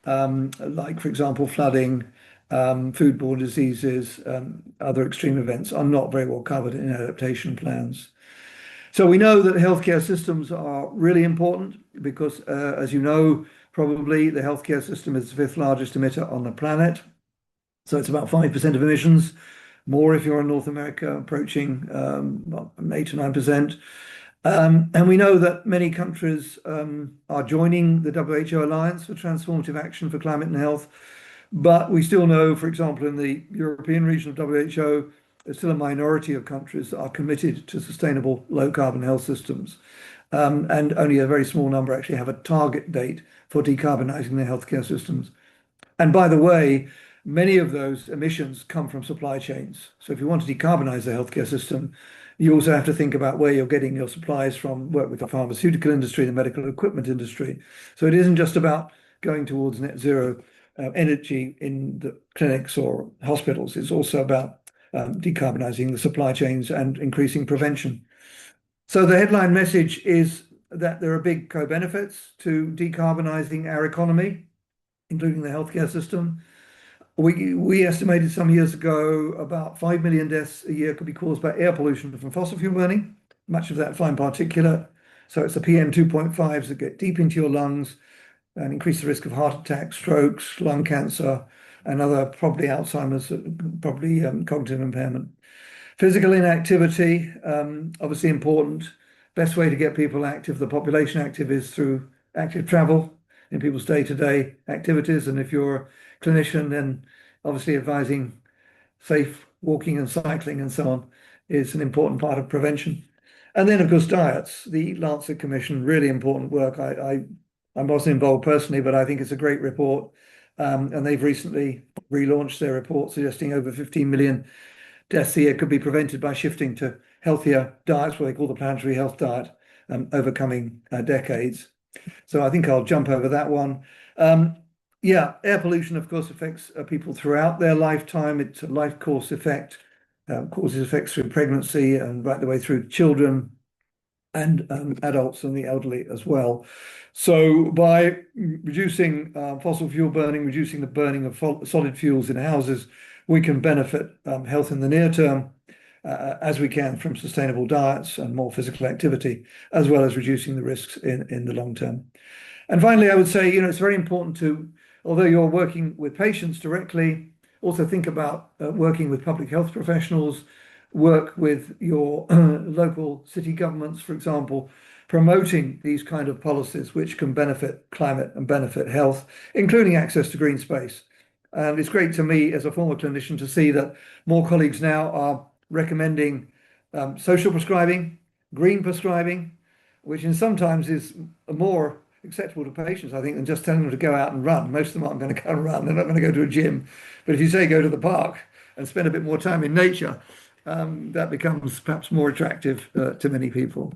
Like, for example, flooding, foodborne diseases, other extreme events are not very well covered in adaptation plans. So we know that healthcare systems are really important because, as you know, probably the healthcare system is the fifth largest emitter on the planet. So it's about 5% of emissions, more if you're in North America, approaching 8 to 9%. And we know that many countries are joining the WHO Alliance for Transformative Action for Climate and Health. But we still know, for example, in the European region of WHO, there's still a minority of countries that are committed to sustainable low carbon health systems. And only a very small number actually have a target date for decarbonising their healthcare systems. And by the way, many of those emissions come from supply chains. So if you want to decarbonize the healthcare system, you also have to think about where you're getting your supplies from, work with the pharmaceutical industry, the medical equipment industry. So it isn't just about going towards net zero energy in the clinics or hospitals. It's also about decarbonizing the supply chains and increasing prevention. So the headline message is that there are big co-benefits to decarbonizing our economy, including the healthcare system. We estimated some years ago about 5 million deaths a year could be caused by air pollution from fossil fuel burning, much of that fine particulate. So it's the PM 2.5s that get deep into your lungs and increase the risk of heart attack, strokes, lung cancer, and other probably Alzheimer's, probably cognitive impairment. Physical inactivity, obviously important. Best way to get people active, the population active, is through active travel in people's day-to-day activities. And if you're a clinician, then obviously advising safe walking and cycling and so on is an important part of prevention. And then, of course, diets. The Lancet Commission, really important work. I wasn't involved personally, but I think it's a great report. And they've recently relaunched their report suggesting over 15 million deaths a year could be prevented by shifting to healthier diets, what they call the planetary health diet, over coming decades. So I think I'll jump over that one. Yeah, air pollution, of course, affects people throughout their lifetime. It's a life course effect, causes effects through pregnancy and right the way through children and adults and the elderly as well. So by reducing fossil fuel burning, reducing the burning of solid fuels in houses, we can benefit health in the near term as we can from sustainable diets and more physical activity, as well as reducing the risks in the long term. And finally, I would say, it's very important to, although you're working with patients directly, also think about working with public health professionals, work with your local city governments, for example, promoting these kind of policies which can benefit climate and benefit health, including access to green space. And it's great to me as a former clinician to see that more colleagues now are recommending social prescribing, green prescribing, which in sometimes is more acceptable to patients, I think, than just telling them to go out and run. Most of them aren't going to go and run. They're not going to go to a gym. But if you say go to the park and spend a bit more time in nature, that becomes perhaps more attractive to many people.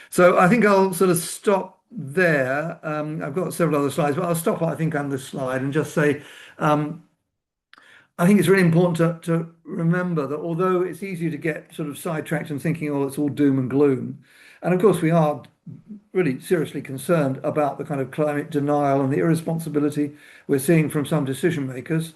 So I think I'll sort of stop there. I've got several other slides, but I'll stop, I think, on this slide and just say, I think it's really important to remember that although it's easy to get sort of sidetracked and thinking, oh, it's all doom and gloom. And of course, we are really seriously concerned about the kind of climate denial and the irresponsibility we're seeing from some decision makers.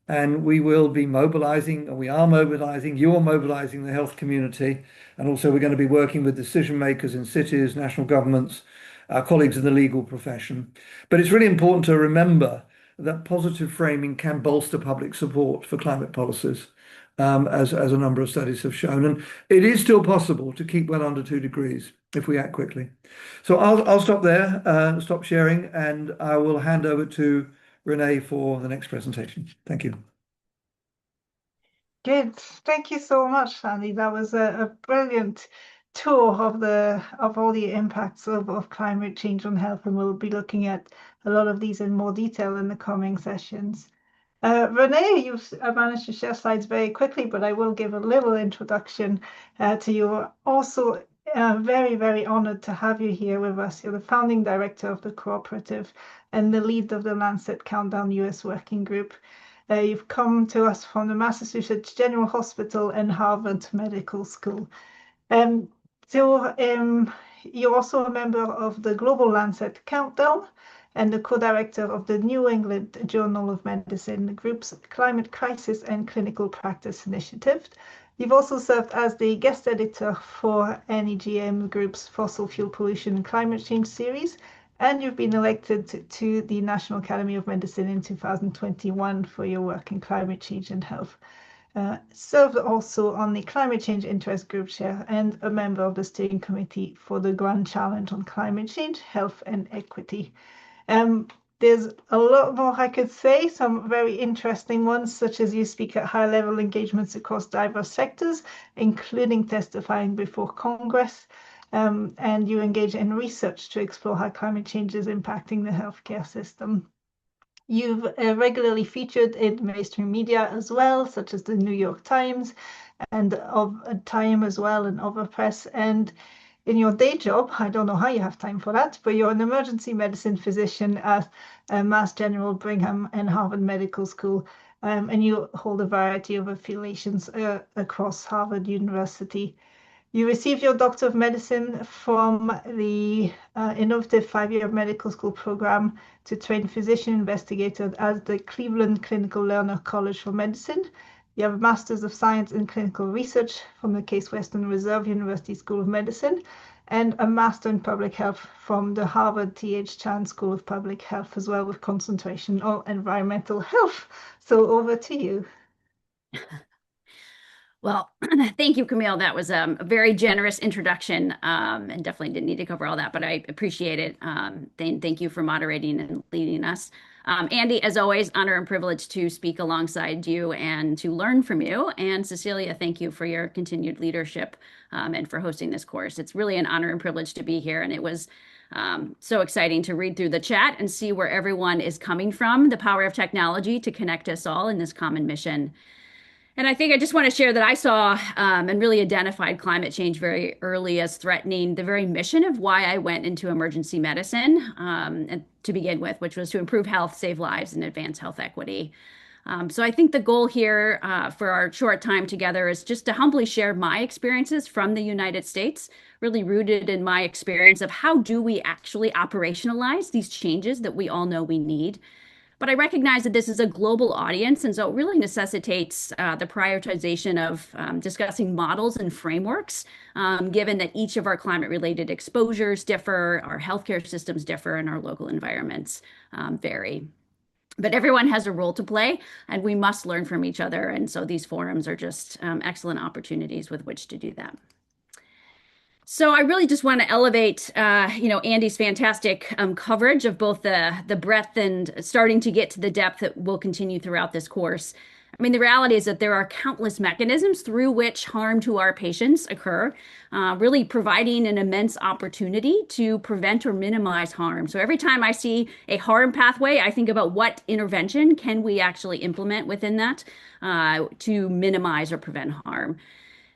And we will be mobilizing, and we are mobilizing, you're mobilizing the health community. And also we're going to be working with decision makers in cities, national governments, our colleagues in the legal profession. But it's really important to remember that positive framing can bolster public support for climate policies. as a number of studies have shown. And it is still possible to keep well under 2 degrees if we act quickly. So I'll stop there, stop sharing, and I will hand over to Renee for the next presentation. Thank you. Good. Thank you so much, Andy. That was a brilliant tour of all the impacts of climate change on health, and we'll be looking at a lot of these in more detail in the coming sessions. Renee, you've managed to share slides very quickly, but I will give a little introduction to you. We're also very, very honored to have you here with us. You're the founding director of the cooperative and the lead of the Lancet Countdown US Working Group. You've come to us from the Massachusetts General Hospital and Harvard Medical School. You're also a member of the Global Lancet Countdown and the co-director of the New England Journal of Medicine, the group's Climate Crisis and Clinical Practice Initiative. You've also served as the guest editor for NEGM Group's Fossil Fuel Pollution and Climate Change series, and you've been elected to the National Academy of Medicine in 2021 for your work in climate change and health. Served also on the Climate Change Interest Group Chair and a member of the Steering Committee for the Grand Challenge on Climate Change, Health and Equity. There's a lot more I could say, some very interesting ones, such as you speak at high-level engagements across diverse sectors, including testifying before Congress, and you engage in research to explore how climate change is impacting the healthcare system. You've regularly featured in mainstream media as well, such as the New York Times and of Time as well, and other press. And in your day job, I don't know how you have time for that, but you're an emergency medicine physician at Mass General, Brigham, and Harvard Medical School, and you hold a variety of affiliations across Harvard University. You received your Doctor of Medicine from the innovative 5-year medical school program to train physician investigators at the Cleveland Clinical Learner College for Medicine. You have a Master's of Science in Clinical Research from the Case Western Reserve University School of Medicine, and a Master in Public Health from the Harvard T.H. Chan School of Public Health as well, with concentration on environmental health. So over to you. Well, thank you, Camille. That was a very generous introduction, and definitely didn't need to cover all that, but I appreciate it. Thank you for moderating and leading us. Andy, as always, honor and privilege to speak alongside you and to learn from you. And Cecilia, thank you for your continued leadership and for hosting this course. It's really an honor and privilege to be here, and it was so exciting to read through the chat and see where everyone is coming from, the power of technology to connect us all in this common mission. And I think I just want to share that I saw and really identified climate change very early as threatening the very mission of why I went into emergency medicine and to begin with, which was to improve health, save lives, and advance health equity. So I think the goal here for our short time together is just to humbly share my experiences from the United States, really rooted in my experience of how do we actually operationalize these changes that we all know we need. But I recognize that this is a global audience, and so it really necessitates the prioritization of discussing models and frameworks, given that each of our climate-related exposures differ, our healthcare systems differ, and our local environments vary. But everyone has a role to play, and we must learn from each other, and so these forums are just excellent opportunities with which to do that. So I really just want to elevate, Andy's fantastic coverage of both the breadth and starting to get to the depth that will continue throughout this course. I mean, the reality is that there are countless mechanisms through which harm to our patients occur, really providing an immense opportunity to prevent or minimize harm. So every time I see a harm pathway, I think about what intervention can we actually implement within that to minimize or prevent harm.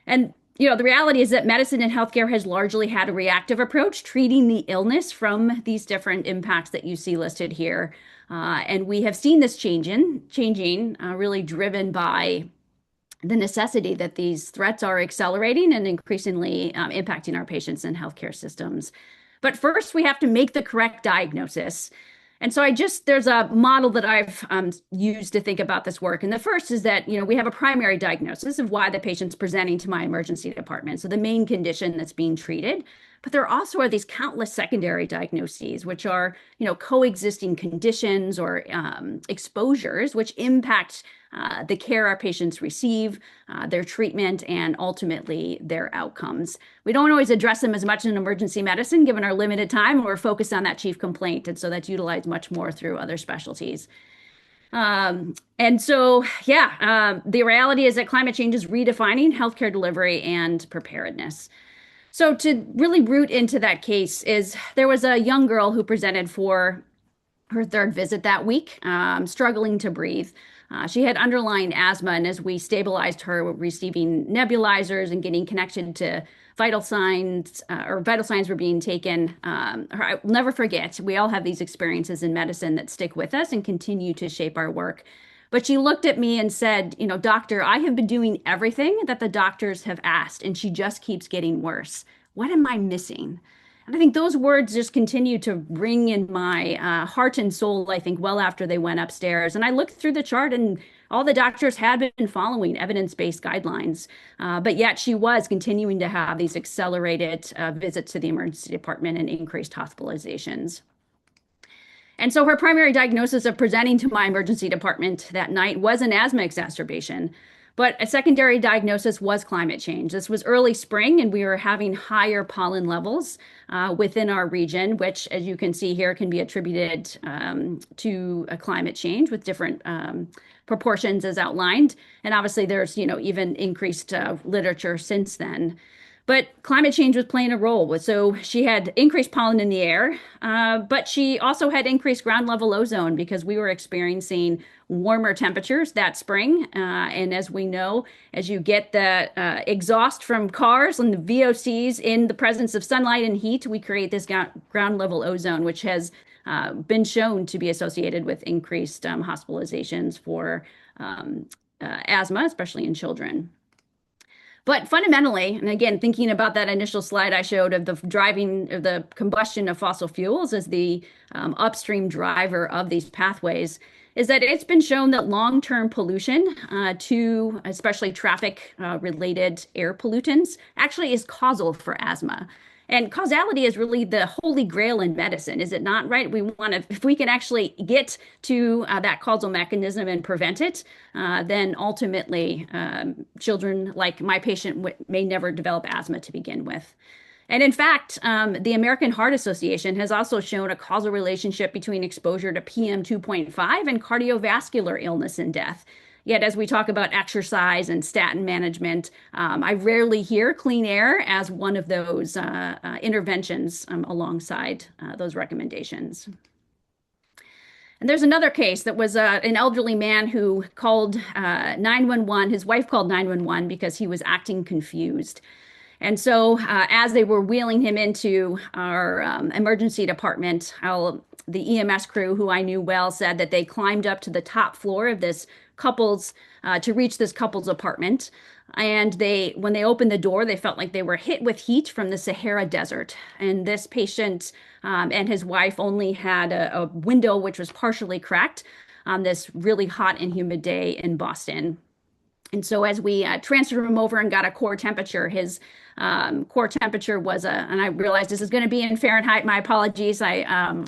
And the reality is that medicine and healthcare has largely had a reactive approach, treating the illness from these different impacts that you see listed here. And we have seen this changing, really driven by the necessity that these threats are accelerating and increasingly impacting our patients and healthcare systems. But first, we have to make the correct diagnosis. And so there's a model that I've used to think about this work. And the first is that, we have a primary diagnosis of why the patient's presenting to my emergency department. So the main condition that's being treated. but there also are these countless secondary diagnoses, which are, coexisting conditions or exposures, which impact the care our patients receive, their treatment, and ultimately their outcomes. We don't always address them as much in emergency medicine, given our limited time. We're focused on that chief complaint, and so that's utilized much more through other specialties. The reality is that climate change is redefining healthcare delivery and preparedness. So to really root into that case there was a young girl who presented for her third visit that week, struggling to breathe. She had underlying asthma, and as we stabilized her, receiving nebulizers and getting connected to vital signs, vital signs were being taken. I'll never forget, we all have these experiences in medicine that stick with us and continue to shape our work. But she looked at me and said, "Doctor, I have been doing everything that the doctors have asked, and she just keeps getting worse. What am I missing?" And I think those words just continue to ring in my heart and soul, I think, well after they went upstairs. And I looked through the chart, and all the doctors had been following evidence-based guidelines. But yet she was continuing to have these accelerated visits to the emergency department and increased hospitalizations. And so her primary diagnosis of presenting to my emergency department that night was an asthma exacerbation. But a secondary diagnosis was climate change. This was early spring, and we were having higher pollen levels within our region, which, as you can see here, can be attributed to a climate change with different proportions as outlined. And obviously, there's even increased literature since then. But climate change was playing a role. So she had increased pollen in the air, but she also had increased ground level ozone because we were experiencing warmer temperatures that spring. And as we know, as you get the exhaust from cars and the VOCs in the presence of sunlight and heat, we create this ground level ozone, which has been shown to be associated with increased hospitalizations for asthma, especially in children. But fundamentally, and again, thinking about that initial slide I showed of the combustion of fossil fuels as the upstream driver of these pathways, is that it's been shown that long-term pollution to especially traffic-related air pollutants actually is causal for asthma. And causality is really the holy grail in medicine, is it not, right? If we can actually get to that causal mechanism and prevent it, then ultimately children like my patient may never develop asthma to begin with. And in fact, the American Heart Association has also shown a causal relationship between exposure to PM 2.5 and cardiovascular illness and death. Yet, as we talk about exercise and statin management, I rarely hear clean air as one of those interventions alongside those recommendations. And there's another case that was an elderly man who called 911. His wife called 911 because he was acting confused. And so as they were wheeling him into our emergency department, the EMS crew, who I knew well, said that they climbed up to the top floor of this couple's to reach this couple's apartment. And when they opened the door, they felt like they were hit with heat from the Sahara Desert. And this patient and his wife only had a window which was partially cracked on this really hot and humid day in Boston. And so as we transferred him over and got a core temperature, his core temperature was and I realized this is going to be in Fahrenheit. My apologies.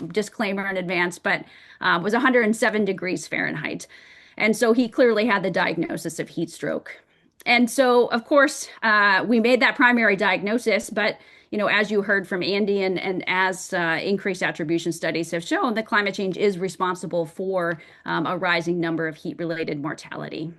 Disclaimer in advance, but was 107 degrees Fahrenheit. And so he clearly had the diagnosis of heat stroke. And so, of course, we made that primary diagnosis, but as you heard from Andy and as increased attribution studies have shown, that climate change is responsible for a rising number of heat-related mortality.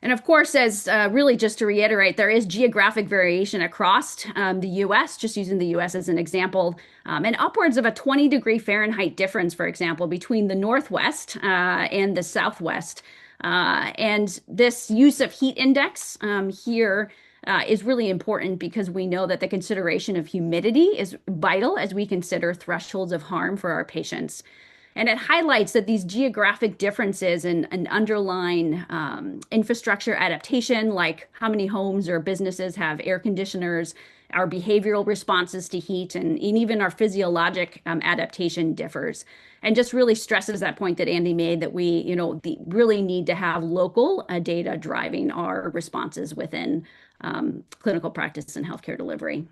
And of course, as really just to reiterate, there is geographic variation across the U.S., just using the U.S. as an example, and upwards of a 20-degree Fahrenheit difference, for example, between the Northwest and the Southwest. And this use of heat index here is really important because we know that the consideration of humidity is vital as we consider thresholds of harm for our patients. And it highlights that these geographic differences in an underlying infrastructure adaptation, like how many homes or businesses have air conditioners, our behavioral responses to heat, and even our physiologic adaptation differs. And just really stresses that point that Andy made that we, really need to have local data driving our responses within clinical practice and healthcare delivery.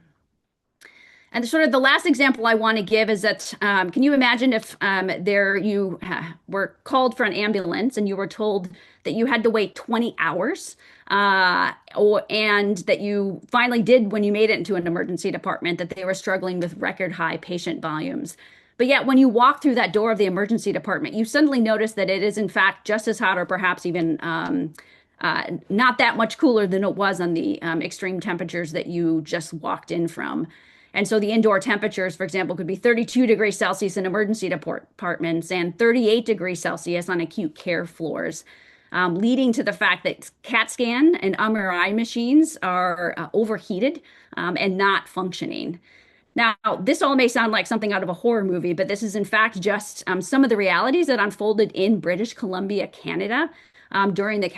And sort of the last example I want to give is that can you imagine if there you were called for an ambulance and you were told that you had to wait 20 hours and that you finally did when you made it into an emergency department, that they were struggling with record high patient volumes. But yet when you walk through that door of the emergency department, you suddenly notice that it is in fact just as hot or perhaps even not that much cooler than it was on the extreme temperatures that you just walked in from. And so the indoor temperatures, for example, could be 32 degrees Celsius in emergency departments and 38 degrees Celsius on acute care floors, leading to the fact that CAT scan and MRI machines are overheated and not functioning. Now, this all may sound like something out of a horror movie, but this is in fact just some of the realities that unfolded in British Columbia, Canada, during the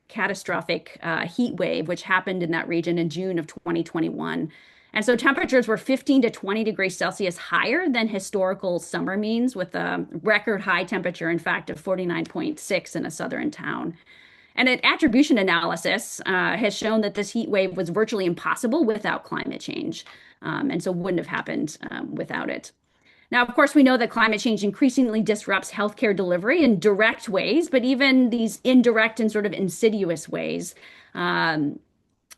catastrophic heat wave, which happened in that region in June of 2021. And so temperatures were 15 to 20 degrees Celsius higher than historical summer means, with a record high temperature, in fact, of 49.6 in a southern town. And an attribution analysis has shown that this heat wave was virtually impossible without climate change, and so wouldn't have happened without it. Now, of course, we know that climate change increasingly disrupts healthcare delivery in direct ways, but even these indirect and sort of insidious ways.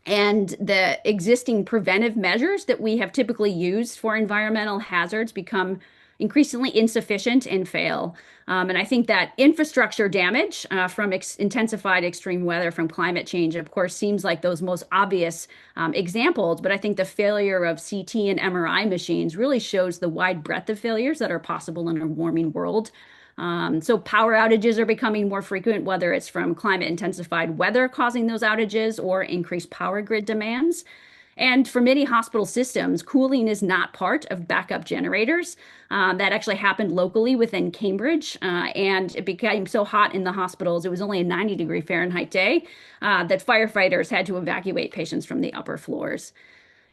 And the existing preventive measures that we have typically used for environmental hazards become increasingly insufficient and fail. And I think that infrastructure damage from intensified extreme weather from climate change, of course, seems like those most obvious examples. But I think the failure of CT and MRI machines really shows the wide breadth of failures that are possible in a warming world. So power outages are becoming more frequent, whether it's from climate intensified weather causing those outages or increased power grid demands. And for many hospital systems, cooling is not part of backup generators. That actually happened locally within Cambridge, and it became so hot in the hospitals, it was only a 90-degree Fahrenheit day, that firefighters had to evacuate patients from the upper floors.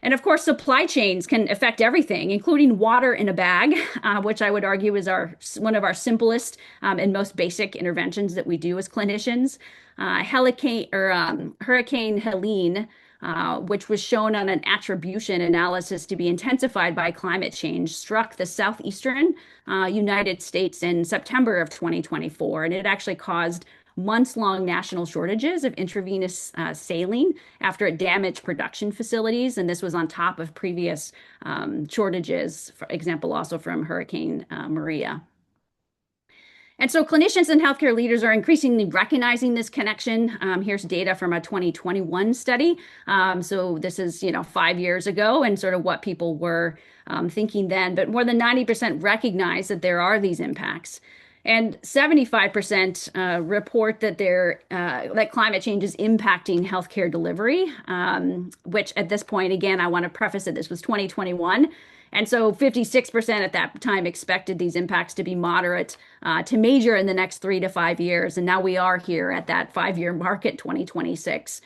And of course, supply chains can affect everything, including water in a bag, which I would argue is one of our simplest and most basic interventions that we do as clinicians. Hurricane Helene, which was shown on an attribution analysis to be intensified by climate change, struck the southeastern United States in September of 2024, and it actually caused months-long national shortages of intravenous saline after it damaged production facilities. And this was on top of previous shortages, for example, also from Hurricane Maria. And so clinicians and healthcare leaders are increasingly recognizing this connection. Here's data from a 2021 study. So this is, 5 years ago and sort of what people were thinking then, but more than 90% recognize that there are these impacts. And 75% report that that climate change is impacting healthcare delivery, which at this point, again, I want to preface that this was 2021. And so 56% at that time expected these impacts to be moderate to major in the next 3 to 5 years. And now we are here at that 5-year mark at 2026.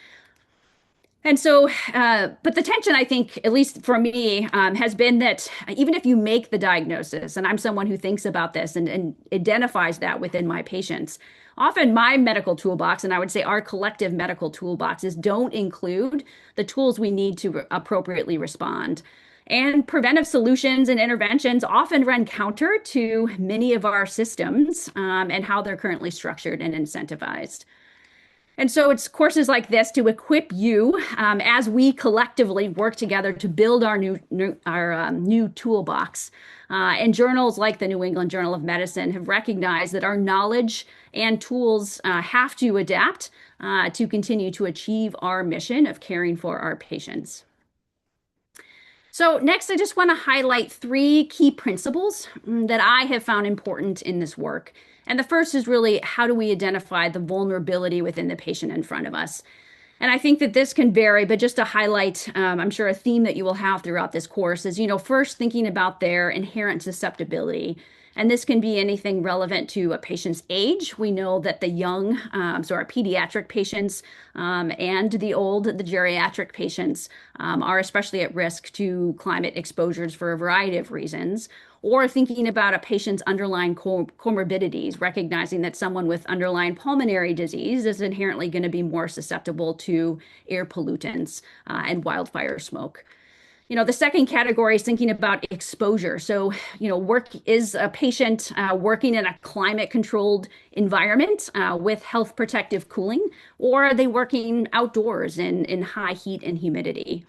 And so, but the tension, I think, at least for me, has been that even if you make the diagnosis, and I'm someone who thinks about this and identifies that within my patients, often my medical toolbox, and I would say our collective medical toolboxes, don't include the tools we need to appropriately respond. And preventive solutions and interventions often run counter to many of our systems and how they're currently structured and incentivized. And so it's courses like this to equip you as we collectively work together to build our new toolbox. And journals like the New England Journal of Medicine have recognized that our knowledge and tools have to adapt to continue to achieve our mission of caring for our patients. So next, I just want to highlight 3 key principles that I have found important in this work. And the first is really, how do we identify the vulnerability within the patient in front of us? And I think that this can vary, but just to highlight, I'm sure a theme that you will have throughout this course is, first thinking about their inherent susceptibility. And this can be anything relevant to a patient's age. We know that the young, so our pediatric patients and the geriatric patients are especially at risk to climate exposures for a variety of reasons. Or thinking about a patient's underlying comorbidities, recognizing that someone with underlying pulmonary disease is inherently going to be more susceptible to air pollutants and wildfire smoke. The second category is thinking about exposure. So, is a patient working in a climate controlled environment with health protective cooling, or are they working outdoors in high heat and humidity?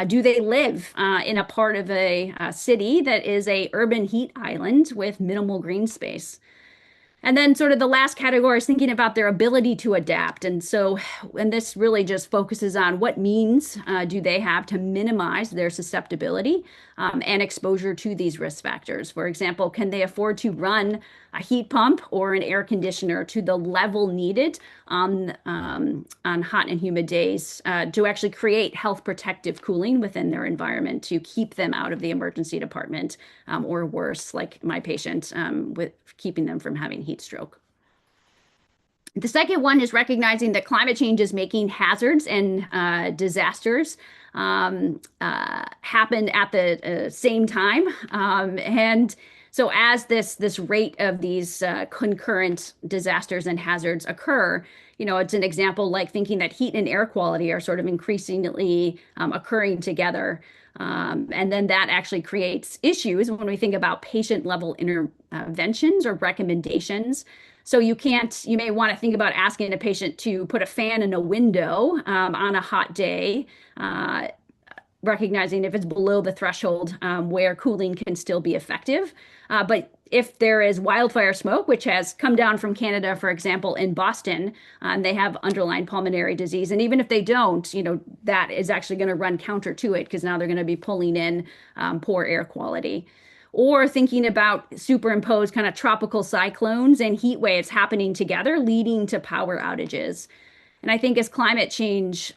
Do they live in a part of a city that is a urban heat island with minimal green space? And then sort of the last category is thinking about their ability to adapt. And this really just focuses on what means do they have to minimize their susceptibility and exposure to these risk factors. For example, can they afford to run a heat pump or an air conditioner to the level needed on hot and humid days to actually create health protective cooling within their environment to keep them out of the emergency department or worse, like my patient, with keeping them from having heat stroke. The second one is recognizing that climate change is making hazards and disasters happen at the same time. And so as this rate of these concurrent disasters and hazards occur, it's an example like thinking that heat and air quality are sort of increasingly occurring together. And then that actually creates issues when we think about patient level interventions or recommendations. So you may want to think about asking a patient to put a fan in a window on a hot day, recognizing if it's below the threshold where cooling can still be effective. But if there is wildfire smoke, which has come down from Canada, for example, in Boston, and they have underlying pulmonary disease, and even if they don't, that is actually going to run counter to it because now they're going to be pulling in poor air quality. Or thinking about superimposed kind of tropical cyclones and heat waves happening together, leading to power outages. And I think as climate change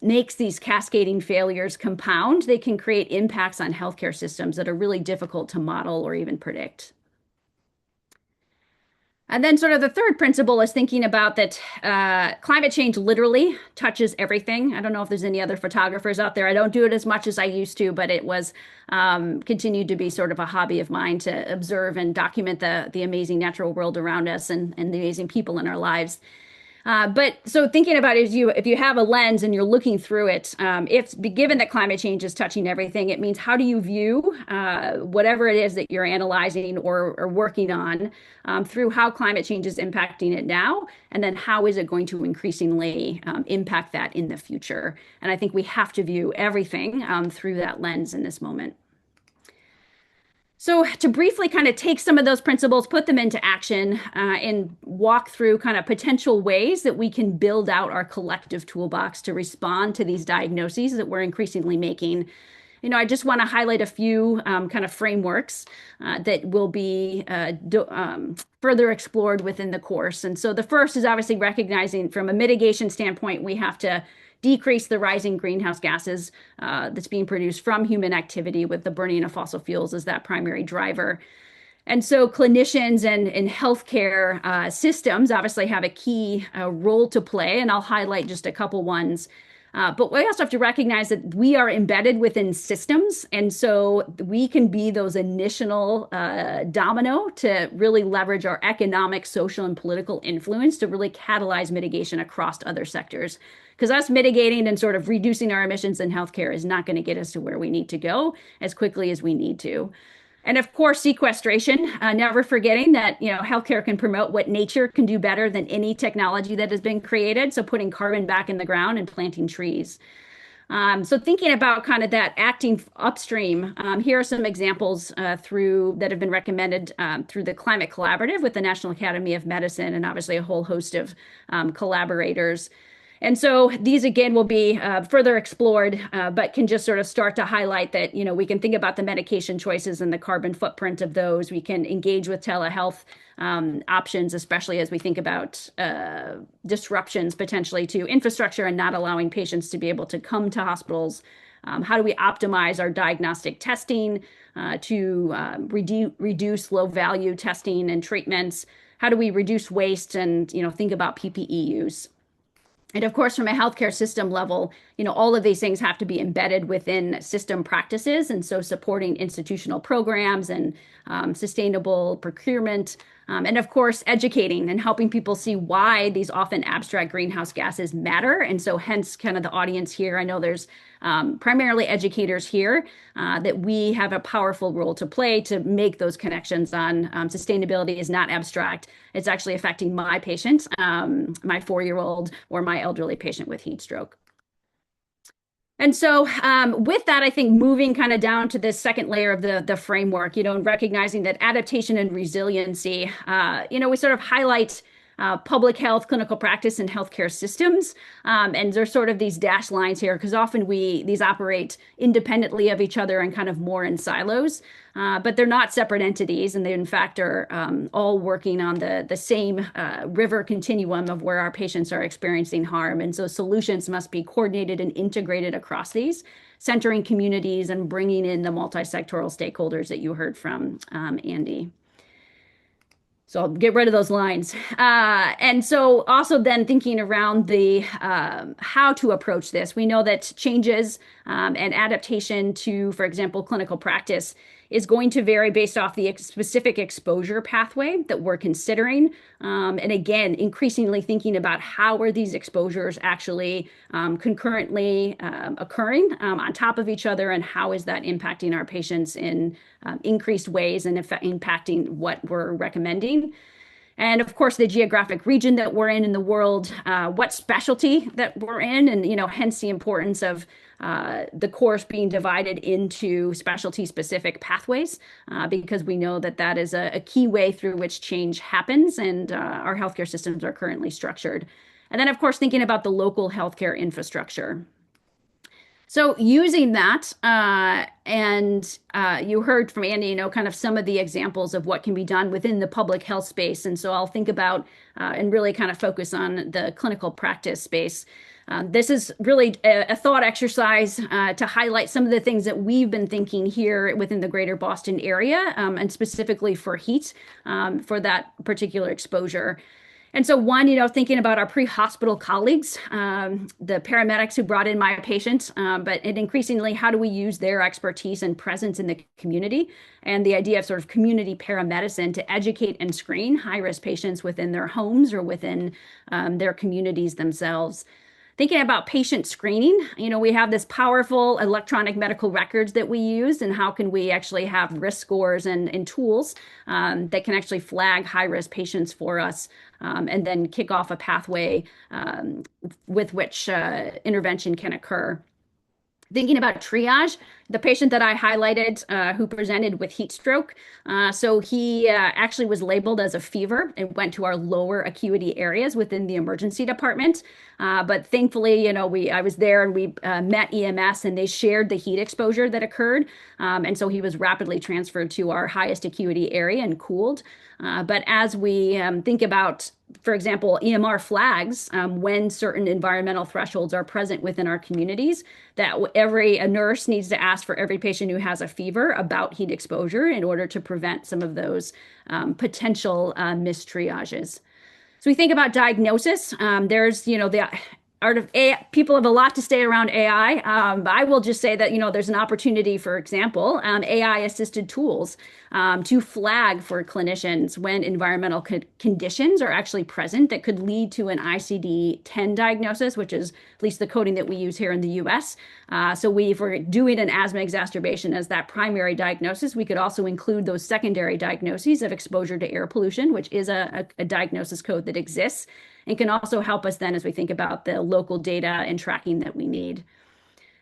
makes these cascading failures compound, they can create impacts on healthcare systems that are really difficult to model or even predict. And then sort of the third principle is thinking about that climate change literally touches everything. I don't know if there's any other photographers out there. I don't do it as much as I used to, but it was continued to be sort of a hobby of mine to observe and document the amazing natural world around us and the amazing people in our lives. But so thinking about it, if you have a lens and you're looking through it, given that climate change is touching everything, it means how do you view whatever it is that you're analyzing or working on through how climate change is impacting it now, and then how is it going to increasingly impact that in the future? And I think we have to view everything through that lens in this moment. So to briefly kind of take some of those principles, put them into action, and walk through kind of potential ways that we can build out our collective toolbox to respond to these diagnoses that we're increasingly making. I just want to highlight a few kind of frameworks that will be further explored within the course. And so the first is obviously recognizing from a mitigation standpoint, we have to decrease the rising greenhouse gases that's being produced from human activity with the burning of fossil fuels as that primary driver. And so clinicians and healthcare systems obviously have a key role to play, and I'll highlight just a couple ones. But we also have to recognize that we are embedded within systems, and so we can be those initial domino to really leverage our economic, social, and political influence to really catalyze mitigation across other sectors. Because us mitigating and sort of reducing our emissions in healthcare is not going to get us to where we need to go as quickly as we need to. And of course, sequestration, never forgetting that, healthcare can promote what nature can do better than any technology that has been created. So putting carbon back in the ground and planting trees. So thinking about kind of that acting upstream, here are some examples that have been recommended through the Climate Collaborative with the National Academy of Medicine and obviously a whole host of collaborators. And so these, again, will be further explored, but can just sort of start to highlight that, we can think about the medication choices and the carbon footprint of those. We can engage with telehealth options, especially as we think about disruptions potentially to infrastructure and not allowing patients to be able to come to hospitals. How do we optimize our diagnostic testing to reduce low-value testing and treatments? How do we reduce waste and, think about PPE use? And of course, from a healthcare system level, all of these things have to be embedded within system practices. And so supporting institutional programs and sustainable procurement And of course, educating and helping people see why these often abstract greenhouse gases matter. And so hence kind of the audience here. I know there's primarily educators here that we have a powerful role to play to make those connections on sustainability is not abstract. It's actually affecting my patient, my 4-year-old or my elderly patient with heat stroke. And so with that, I think moving kind of down to this second layer of the framework, and recognizing that adaptation and resiliency, we sort of highlight public health, clinical practice, and healthcare systems. And there's sort of these dashed lines here because often these operate independently of each other and kind of more in silos. But they're not separate entities, and they in fact are all working on the same river continuum of where our patients are experiencing harm. And so solutions must be coordinated and integrated across these, centering communities and bringing in the multi-sectoral stakeholders that you heard from Andy. So I'll get rid of those lines. And so also then thinking around the how to approach this, we know that changes and adaptation to, for example, clinical practice is going to vary based off the specific exposure pathway that we're considering. And again, increasingly thinking about how are these exposures actually concurrently occurring on top of each other, and how is that impacting our patients in increased ways and impacting what we're recommending. And of course, the geographic region that we're in the world, what specialty that we're in, and hence the importance of the course being divided into specialty-specific pathways, because we know that that is a key way through which change happens, and our healthcare systems are currently structured. And then, of course, thinking about the local healthcare infrastructure. So using that, and you heard from Andy, kind of some of the examples of what can be done within the public health space. And so I'll think about and really kind of focus on the clinical practice space. This is really a thought exercise to highlight some of the things that we've been thinking here within the greater Boston area, and specifically for heat, for that particular exposure. And so one, thinking about our pre-hospital colleagues, the paramedics who brought in my patient, but increasingly, how do we use their expertise and presence in the community? And the idea of sort of community paramedicine to educate and screen high-risk patients within their homes or within their communities themselves. Thinking about patient screening, we have this powerful electronic medical records that we use, and how can we actually have risk scores and tools that can actually flag high-risk patients for us, and then kick off a pathway with which intervention can occur. Thinking about triage, the patient that I highlighted who presented with heat stroke, so he actually was labeled as a fever and went to our lower acuity areas within the emergency department. But thankfully, I was there and we met EMS, and they shared the heat exposure that occurred. And so he was rapidly transferred to our highest acuity area and cooled. But as we think about, for example, EMR flags, when certain environmental thresholds are present within our communities, that a nurse needs to ask for every patient who has a fever about heat exposure in order to prevent some of those potential mistriages. So we think about diagnosis. There's, the art of AI. People have a lot to say around AI. But I will just say that, there's an opportunity, for example, AI-assisted tools to flag for clinicians when environmental conditions are actually present that could lead to an ICD-10 diagnosis, which is at least the coding that we use here in the US. So if we're doing an asthma exacerbation as that primary diagnosis, we could also include those secondary diagnoses of exposure to air pollution, which is a diagnosis code that exists, and can also help us then as we think about the local data and tracking that we need.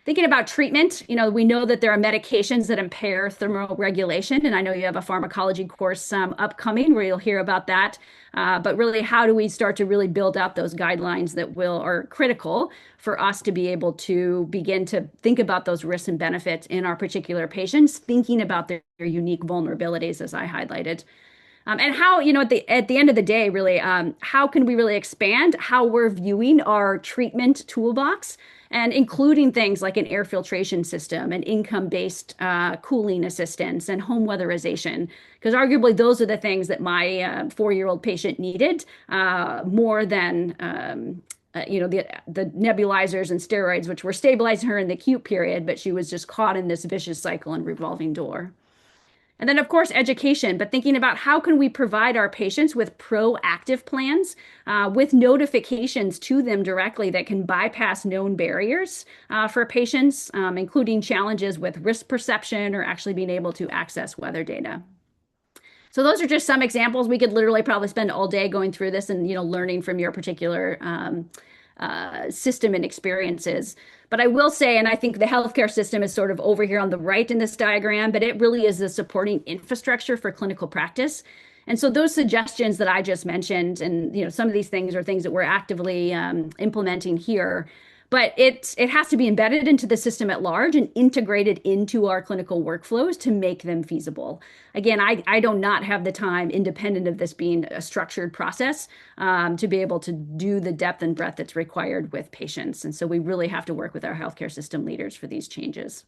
Thinking about treatment, we know that there are medications that impair thermoregulation, and I know you have a pharmacology course upcoming where you'll hear about that. But really, how do we start to really build out those guidelines that are critical for us to be able to begin to think about those risks and benefits in our particular patients, thinking about their unique vulnerabilities, as I highlighted. And how, at the end of the day, really, how can we really expand how we're viewing our treatment toolbox, and including things like an air filtration system and income-based cooling assistance and home weatherization, because arguably those are the things that my 4-year-old patient needed more than the nebulizers and steroids, which were stabilizing her in the acute period, but she was just caught in this vicious cycle and revolving door. And then, of course, education, but thinking about how can we provide our patients with proactive plans with notifications to them directly that can bypass known barriers for patients, including challenges with risk perception or actually being able to access weather data. So those are just some examples. We could literally probably spend all day going through this and, learning from your particular system and experiences. But I will say, and I think the healthcare system is sort of over here on the right in this diagram, but it really is the supporting infrastructure for clinical practice. And so those suggestions that I just mentioned, and some of these things are things that we're actively implementing here, but it has to be embedded into the system at large and integrated into our clinical workflows to make them feasible. Again, I do not have the time, independent of this being a structured process, to be able to do the depth and breadth that's required with patients. And so we really have to work with our healthcare system leaders for these changes.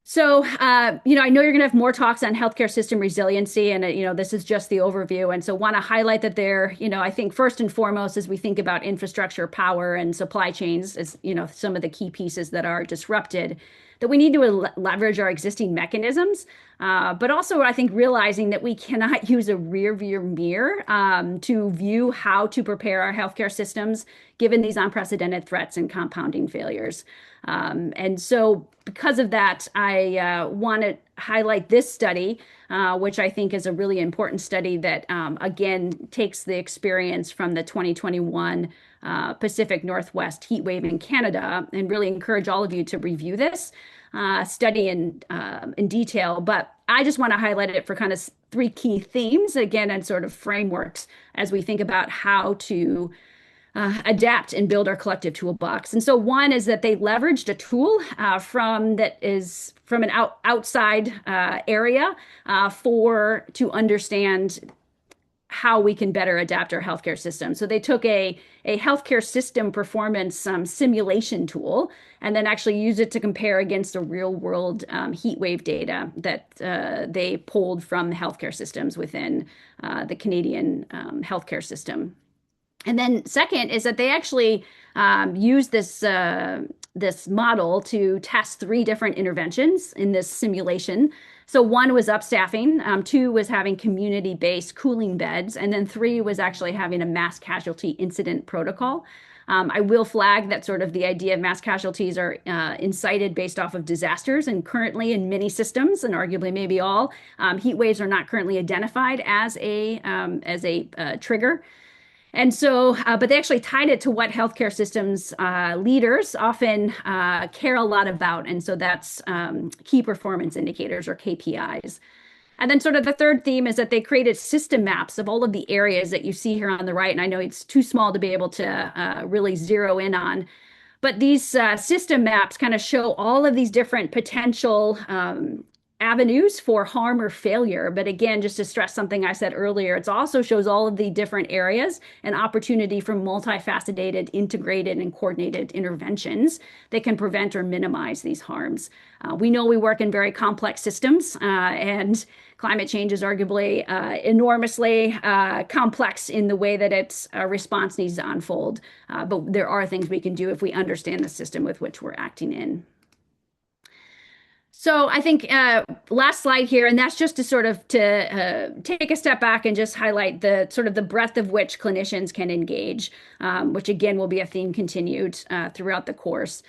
So, I know you're going to have more talks on healthcare system resiliency, and, this is just the overview. And so want to highlight that there, I think first and foremost, as we think about infrastructure, power, and supply chains, as, some of the key pieces that are disrupted, that we need to leverage our existing mechanisms, but also I think realizing that we cannot use a rear view mirror to view how to prepare our healthcare systems given these unprecedented threats and compounding failures. And so because of that, I want to highlight this study, which I think is a really important study that, again, takes the experience from the 2021 Pacific Northwest heat wave in Canada, and really encourage all of you to review this study in detail. But I just want to highlight it for kind of three key themes, again, and sort of frameworks as we think about how to adapt and build our collective toolbox. And so one is that they leveraged a tool from an outside area to understand how we can better adapt our healthcare system. So they took a healthcare system performance simulation tool and then actually used it to compare against the real world heat wave data that they pulled from the healthcare systems within the Canadian healthcare system. And then second is that they actually used this model to test 3 different interventions in this simulation. So 1 was upstaffing, 2 was having community-based cooling beds, and then 3 was actually having a mass casualty incident protocol. I will flag that sort of the idea of mass casualties are incited based off of disasters, and currently in many systems, and arguably maybe all, heat waves are not currently identified as a trigger. And so, but they actually tied it to what healthcare systems leaders often care a lot about. And so that's key performance indicators, or KPIs. And then sort of the third theme is that they created system maps of all of the areas that you see here on the right. And I know it's too small to be able to really zero in on. But these system maps kind of show all of these different potential avenues for harm or failure. But again, just to stress something I said earlier, it also shows all of the different areas and opportunity for multifaceted, integrated, and coordinated interventions that can prevent or minimize these harms. We know we work in very complex systems, and climate change is arguably enormously complex in the way that its response needs to unfold. But there are things we can do if we understand the system with which we're acting in. So I think last slide here, and that's just to sort of take a step back and just highlight the sort of the breadth of which clinicians can engage, which again will be a theme continued throughout the course.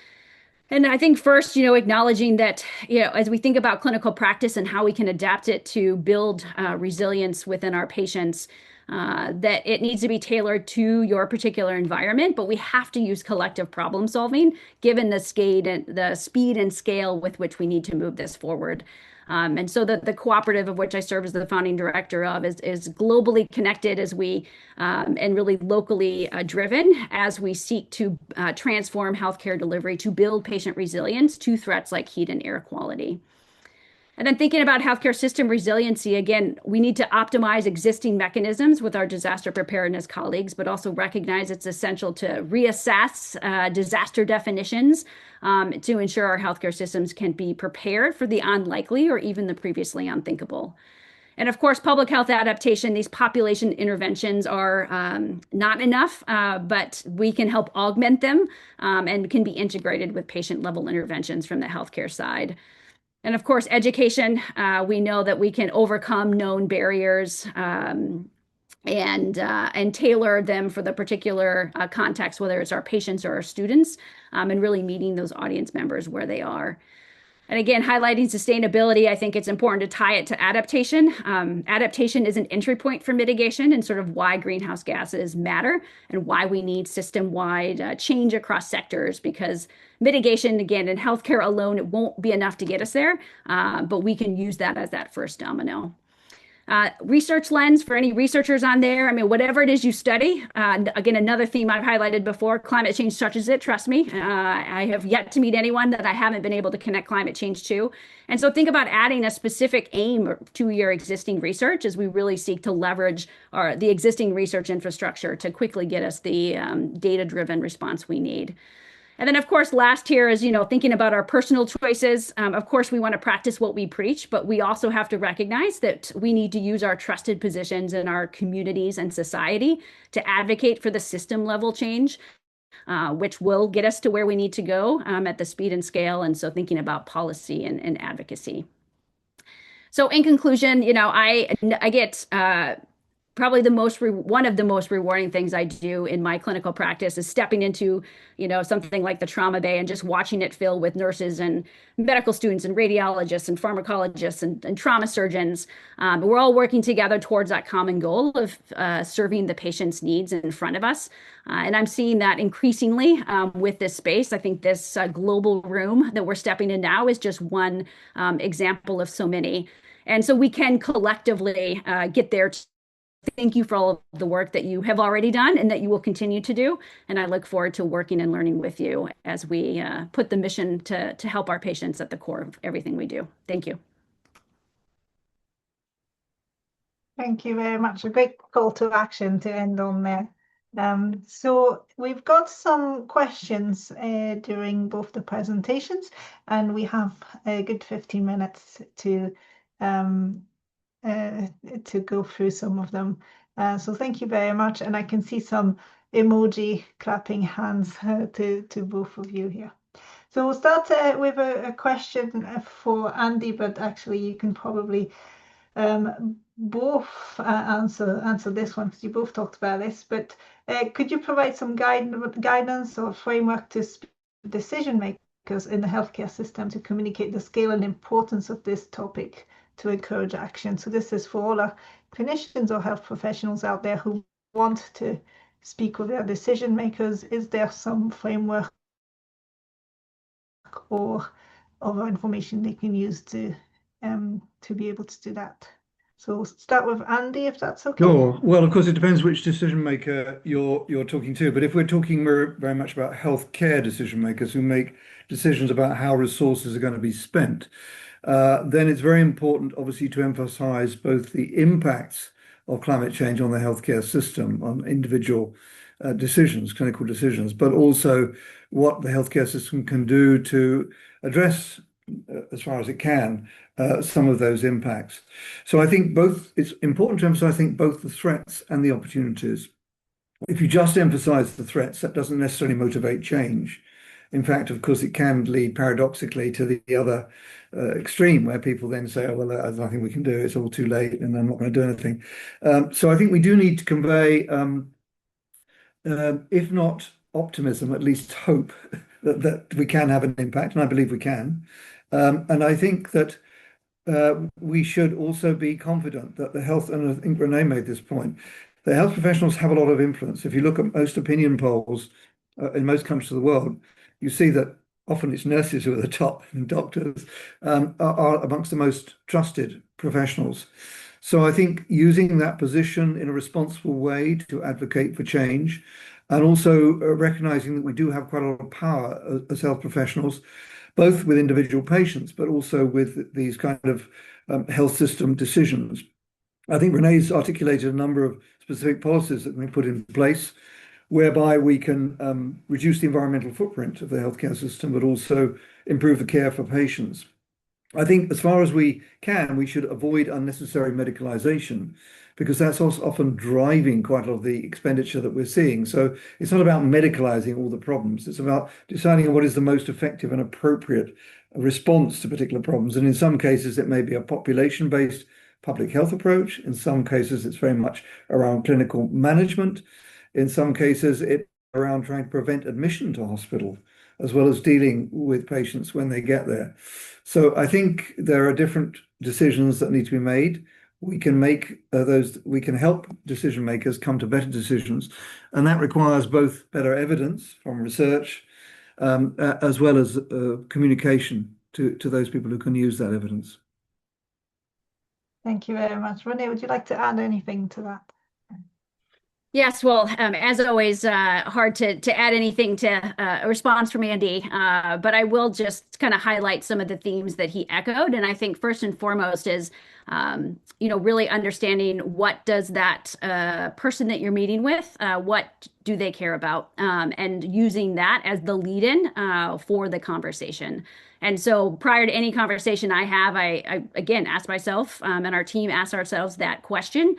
And I think first, acknowledging that, as we think about clinical practice and how we can adapt it to build resilience within our patients, that it needs to be tailored to your particular environment, but we have to use collective problem solving given the speed and scale with which we need to move this forward. And so the cooperative of which I serve as the founding director of is globally connected as we and really locally driven as we seek to transform healthcare delivery to build patient resilience to threats like heat and air quality. And then thinking about healthcare system resiliency, again, we need to optimize existing mechanisms with our disaster preparedness colleagues, but also recognize it's essential to reassess disaster definitions to ensure our healthcare systems can be prepared for the unlikely or even the previously unthinkable. And of course, public health adaptation, these population interventions are not enough, but we can help augment them and can be integrated with patient level interventions from the healthcare side. And of course, education, we know that we can overcome known barriers and tailor them for the particular context, whether it's our patients or our students, and really meeting those audience members where they are. And again, highlighting sustainability, I think it's important to tie it to adaptation. Adaptation is an entry point for mitigation and sort of why greenhouse gases matter and why we need system-wide change across sectors, because mitigation, again, in healthcare alone, it won't be enough to get us there, but we can use that as that first domino. Research lens for any researchers on there. I mean, whatever it is you study. Again, another theme I've highlighted before, climate change touches it, trust me. I have yet to meet anyone that I haven't been able to connect climate change to. And so think about adding a specific aim to your existing research as we really seek to leverage the existing research infrastructure to quickly get us the data-driven response we need. And then, of course, last here is, thinking about our personal choices. Of course, we want to practice what we preach, but we also have to recognize that we need to use our trusted positions in our communities and society to advocate for the system level change, which will get us to where we need to go at the speed and scale. And so thinking about policy and advocacy. So in conclusion, I get probably one of the most rewarding things I do in my clinical practice is stepping into, something like the trauma bay and just watching it fill with nurses and medical students and radiologists and pharmacologists and trauma surgeons. We're all working together towards that common goal of serving the patient's needs in front of us. And I'm seeing that increasingly with this space. I think this global room that we're stepping in now is just one example of so many. And so we can collectively get there. Thank you for all of the work that you have already done and that you will continue to do. And I look forward to working and learning with you as we put the mission to help our patients at the core of everything we do. Thank you. Thank you very much. A great call to action to end on there. So we've got some questions during both the presentations, and we have a good 15 minutes to go through some of them. So thank you very much. And I can see some emoji clapping hands to both of you here. So we'll start with a question for Andy, but actually you can probably both answer this one because you both talked about this. But could you provide some guidance or framework to decision makers in the healthcare system to communicate the scale and importance of this topic to encourage action? So this is for all our clinicians or health professionals out there who want to speak with their decision makers. Is there some framework or other information they can use to be able to do that? So we'll start with Andy, if that's okay. Sure. Well, of course, it depends which decision maker you're talking to. But if we're talking very much about healthcare decision makers who make decisions about how resources are going to be spent, then it's very important, obviously, to emphasize both the impacts of climate change on the healthcare system, on individual decisions, clinical decisions, but also what the healthcare system can do to address, as far as it can, some of those impacts. So I think it's important to emphasize, I think, both the threats and the opportunities. If you just emphasize the threats, that doesn't necessarily motivate change. In fact, of course, it can lead paradoxically to the other extreme where people then say, oh, well, there's nothing we can do. It's all too late and I'm not going to do anything. So I think we do need to convey, if not optimism, at least hope that we can have an impact. And I believe we can. And I think that we should also be confident that the health, and I think Renee made this point, the health professionals have a lot of influence. If you look at most opinion polls in most countries of the world, you see that often it's nurses who are the top and doctors are amongst the most trusted professionals. So I think using that position in a responsible way to advocate for change, and also recognizing that we do have quite a lot of power as health professionals, both with individual patients, but also with these kind of health system decisions. I think Renee's articulated a number of specific policies that we put in place, whereby we can reduce the environmental footprint of the healthcare system, but also improve the care for patients. I think as far as we can, we should avoid unnecessary medicalization, because that's also often driving quite a lot of the expenditure that we're seeing. So it's not about medicalizing all the problems. It's about deciding what is the most effective and appropriate response to particular problems. And in some cases, it may be a population-based public health approach. In some cases, it's very much around clinical management. In some cases, it's around trying to prevent admission to hospital, as well as dealing with patients when they get there. So I think there are different decisions that need to be made. We can make we can help decision makers come to better decisions, and that requires both better evidence from research, as well as communication to those people who can use that evidence. Thank you very much. Renee, would you like to add anything to that? Yes, well, as always, hard to add anything to a response from Andy, but I will just kind of highlight some of the themes that he echoed. And I think first and foremost is, really understanding what does that person that you're meeting with, what do they care about, and using that as the lead-in for the conversation. And so prior to any conversation I have, I again ask myself, and our team asks ourselves that question.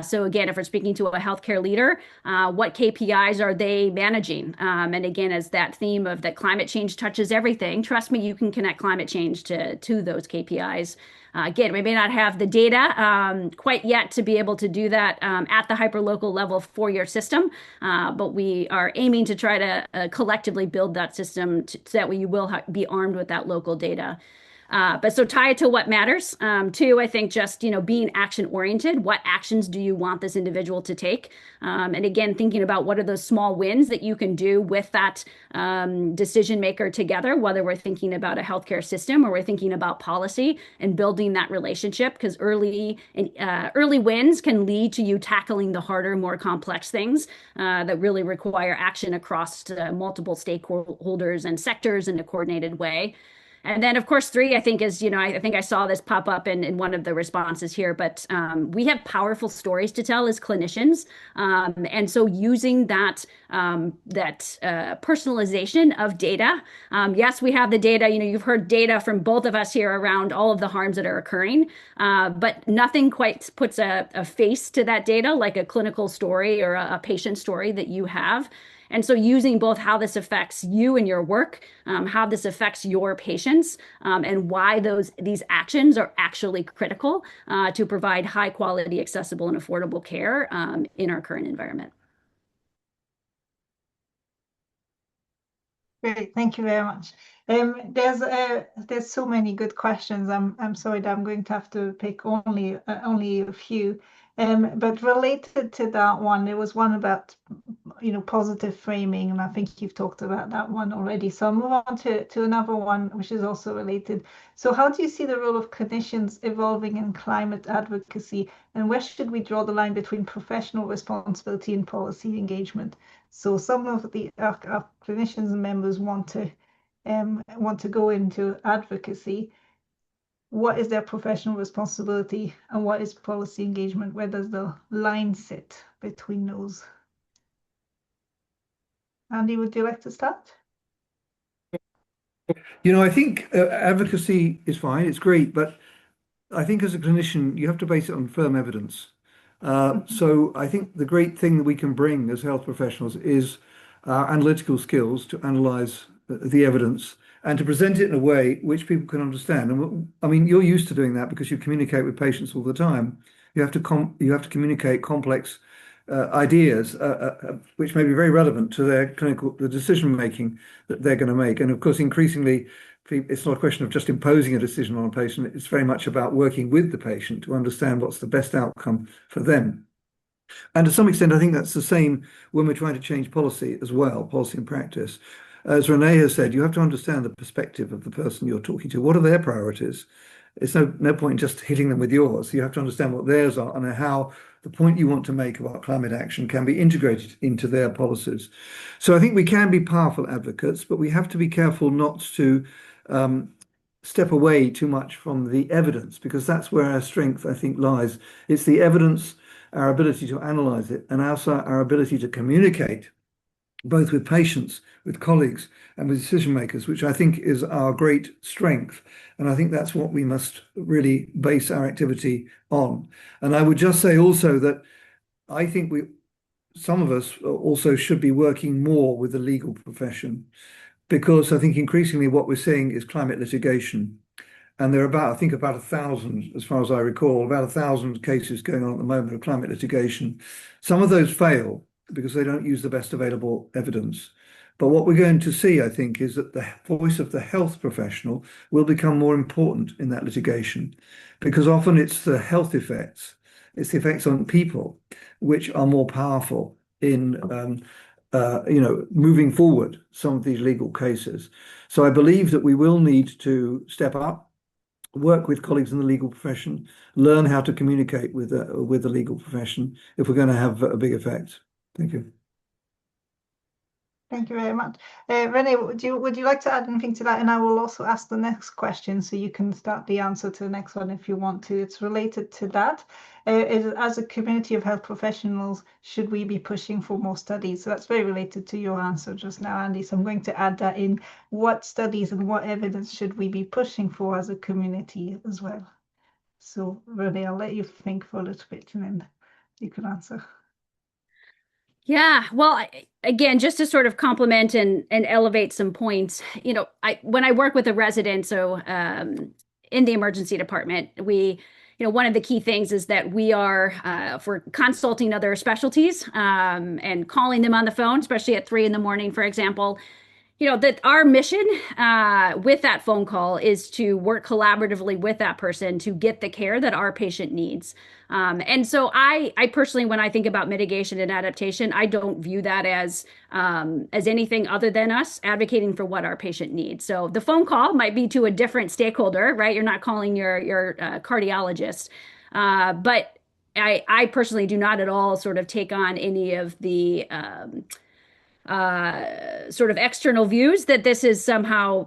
So again, if we're speaking to a healthcare leader, what KPIs are they managing? And again, as that theme of that climate change touches everything, trust me, you can connect climate change to those KPIs. Again, we may not have the data quite yet to be able to do that at the hyperlocal level for your system, but we are aiming to try to collectively build that system so that way you will be armed with that local data. But so tie it to what matters. Two, I think just, being action oriented. What actions do you want this individual to take? And again, thinking about what are those small wins that you can do with that decision maker together, whether we're thinking about a healthcare system or we're thinking about policy and building that relationship, because early wins can lead to you tackling the harder, more complex things that really require action across multiple stakeholders and sectors in a coordinated way. And then, of course, three, I think is, I think I saw this pop up in one of the responses here, but we have powerful stories to tell as clinicians. And so using that personalization of data. Yes, we have the data, you've heard data from both of us here around all of the harms that are occurring, but nothing quite puts a face to that data like a clinical story or a patient story that you have. And so using both how this affects you and your work, how this affects your patients, and why these actions are actually critical to provide high quality, accessible, and affordable care in our current environment. Great, thank you very much. There's so many good questions. I'm sorry that I'm going to have to pick only a few. But related to that one, there was one about positive framing, and I think you've talked about that one already. So I'll move on to another one which is also related. So how do you see the role of clinicians evolving in climate advocacy, and where should we draw the line between professional responsibility and policy engagement? So some of our clinicians and members want to go into advocacy. What is their professional responsibility and what is policy engagement? Where does the line sit between those? Andy, would you like to start? I think advocacy is fine, it's great, but I think as a clinician, you have to base it on firm evidence. So I think the great thing that we can bring as health professionals is our analytical skills to analyze the evidence and to present it in a way which people can understand. And I mean, you're used to doing that because you communicate with patients all the time. You have to communicate complex ideas which may be very relevant to the decision making that they're going to make. And of course, increasingly, it's not a question of just imposing a decision on a patient. It's very much about working with the patient to understand what's the best outcome for them. And to some extent, I think that's the same when we're trying to change policy as well, policy and practice. As Renee has said, you have to understand the perspective of the person you're talking to. What are their priorities? It's no point just hitting them with yours. You have to understand what theirs are and how the point you want to make about climate action can be integrated into their policies. So I think we can be powerful advocates, but we have to be careful not to step away too much from the evidence, because that's where our strength, I think, lies. It's the evidence, our ability to analyze it, and also our ability to communicate both with patients, with colleagues, and with decision makers, which I think is our great strength. And I think that's what we must really base our activity on. And I would just say also that I think some of us also should be working more with the legal profession, because I think increasingly what we're seeing is climate litigation. And there are I think about 1,000, as far as I recall, about 1,000 cases going on at the moment of climate litigation. Some of those fail because they don't use the best available evidence. But what we're going to see, I think, is that the voice of the health professional will become more important in that litigation, because often it's the health effects, it's the effects on people, which are more powerful in moving forward some of these legal cases. So I believe that we will need to step up, work with colleagues in the legal profession, learn how to communicate with the legal profession if we're going to have a big effect. Thank you. Thank you very much. Renee, would you like to add anything to that? And I will also ask the next question, so you can start the answer to the next one if you want to. It's related to that. As a community of health professionals, should we be pushing for more studies? So that's very related to your answer just now, Andy. So I'm going to add that in. What studies and what evidence should we be pushing for as a community as well? So Renee, I'll let you think for a little bit and then you can answer. Yeah, well, again, just to sort of complement and elevate some points, when I work with a resident, so in the emergency department, one of the key things is that we are, for consulting other specialties and calling them on the phone, especially at 3 a.m, for example, that our mission with that phone call is to work collaboratively with that person to get the care that our patient needs. And so I personally, when I think about mitigation and adaptation, I don't view that as anything other than us advocating for what our patient needs. So the phone call might be to a different stakeholder, right? You're not calling your cardiologist, but I personally do not at all sort of take on any of the sort of external views that this is somehow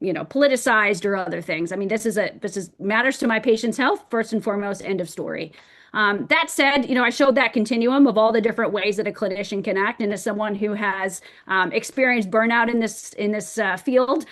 politicized or other things. I mean, this is matters to my patient's health first and foremost. End of story. That said, I showed that continuum of all the different ways that a clinician can act, and as someone who has experienced burnout in this field,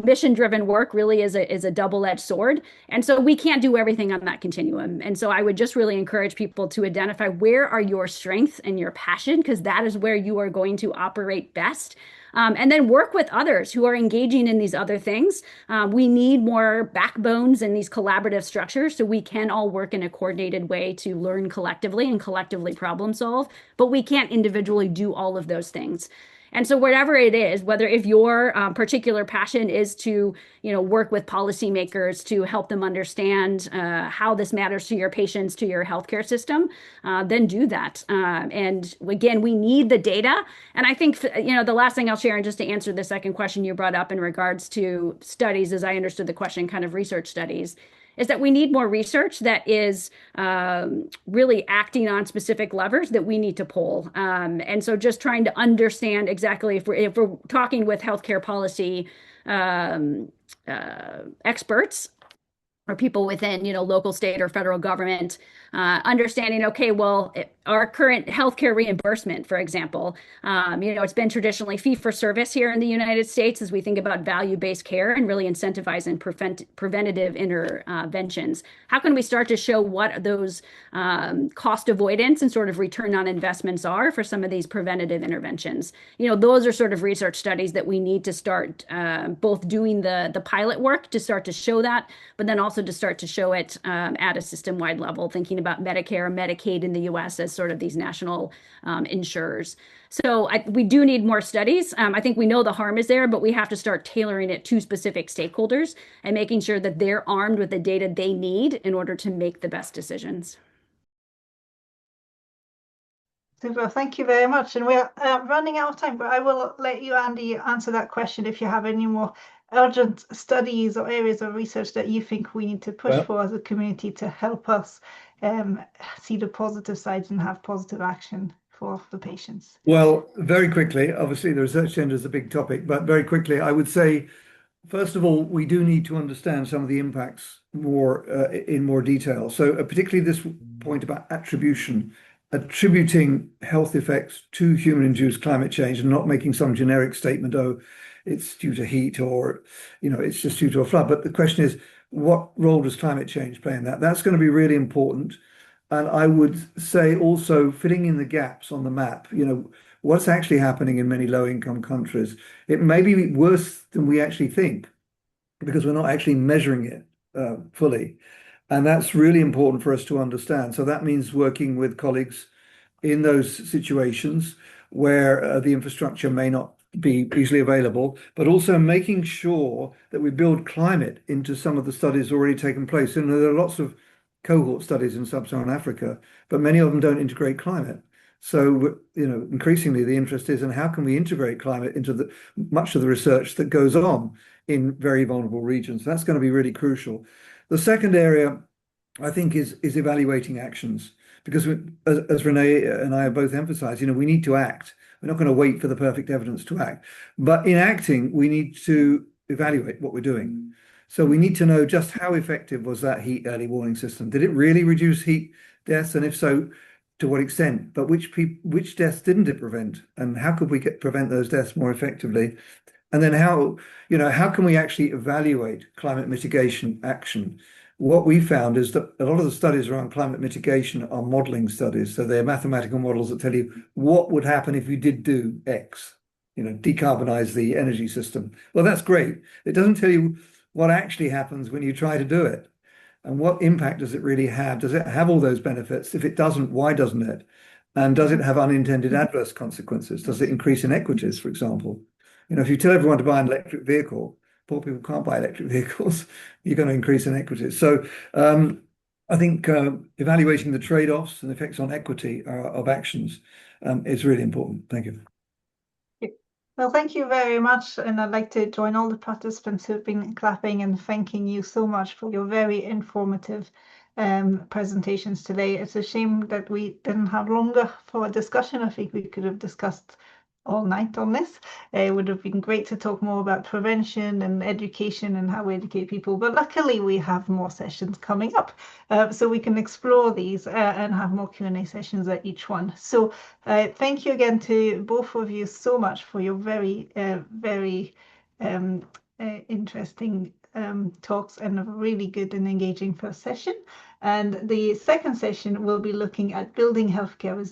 mission-driven work really is a double-edged sword, and so we can't do everything on that continuum. And so I would just really encourage people to identify where are your strengths and your passion, because that is where you are going to operate best. And then work with others who are engaging in these other things. We need more backbones in these collaborative structures so we can all work in a coordinated way to learn collectively and collectively problem solve, but we can't individually do all of those things. And so whatever it is, whether if your particular passion is to, work with policymakers to help them understand how this matters to your patients, to your healthcare system, then do that. And again, we need the data. And I think, the last thing I'll share, and just to answer the second question you brought up in regards to studies, as I understood the question, kind of research studies, is that we need more research that is really acting on specific levers that we need to pull. And so just trying to understand exactly if we're talking with healthcare policy experts or people within, local, state, or federal government, understanding, okay, well, our current healthcare reimbursement, for example, it's been traditionally fee for service here in the United States as we think about value-based care and really incentivize and preventative interventions. How can we start to show what those cost avoidance and sort of return on investments are for some of these preventative interventions? Those are sort of research studies that we need to start both doing the pilot work to start to show that, but then also to start to show it at a system-wide level, thinking about Medicare, Medicaid in the US as sort of these national insurers. So we do need more studies. I think we know the harm is there, but we have to start tailoring it to specific stakeholders and making sure that they're armed with the data they need in order to make the best decisions. Super, thank you very much. And we're running out of time, but I will let you, Andy, answer that question if you have any more urgent studies or areas of research that you think we need to push for as a community to help us see the positive sides and have positive action for the patients. Well, very quickly, obviously the research agenda is a big topic, but very quickly, I would say, first of all, we do need to understand some of the impacts in more detail. So particularly this point about attribution attributing health effects to human-induced climate change and not making some generic statement, oh, it's due to heat or, it's just due to a flood. But the question is, what role does climate change play in that? That's going to be really important. And I would say also filling in the gaps on the map, what's actually happening in many low-income countries. It may be worse than we actually think because we're not actually measuring it fully. And that's really important for us to understand. So that means working with colleagues in those situations where the infrastructure may not be easily available, but also making sure that we build climate into some of the studies already taken place. And there are lots of cohort studies in sub-Saharan Africa, but many of them don't integrate climate. So, increasingly the interest is in how can we integrate climate into much of the research that goes on in very vulnerable regions. That's going to be really crucial. The second area, I think, is evaluating actions because, as Renee and I have both emphasized, we need to act. We're not going to wait for the perfect evidence to act. But in acting, we need to evaluate what we're doing. So we need to know just how effective was that heat early warning system. Did it really reduce heat deaths? And if so, to what extent? But which deaths didn't it prevent? And how could we prevent those deaths more effectively? And then how can we actually evaluate climate mitigation action? What we found is that a lot of the studies around climate mitigation are modeling studies. So they're mathematical models that tell you what would happen if you did do X, decarbonize the energy system. Well, that's great. It doesn't tell you what actually happens when you try to do it. And what impact does it really have? Does it have all those benefits? If it doesn't, why doesn't it? And does it have unintended adverse consequences? Does it increase inequities, for example? If you tell everyone to buy an electric vehicle, poor people can't buy electric vehicles, you're going to increase inequities. So I think evaluating the trade-offs and effects on equity of actions is really important. Thank you. Well, thank you very much. And I'd like to join all the participants who've been clapping and thanking you so much for your very informative presentations today. It's a shame that we didn't have longer for a discussion. I think we could have discussed all night on this. It would have been great to talk more about prevention and education and how we educate people. But luckily, we have more sessions coming up, so we can explore these and have more Q&A sessions at each one. So thank you again to both of you so much for your very, very interesting talks and a really good and engaging first session. And the second session will be looking at building healthcare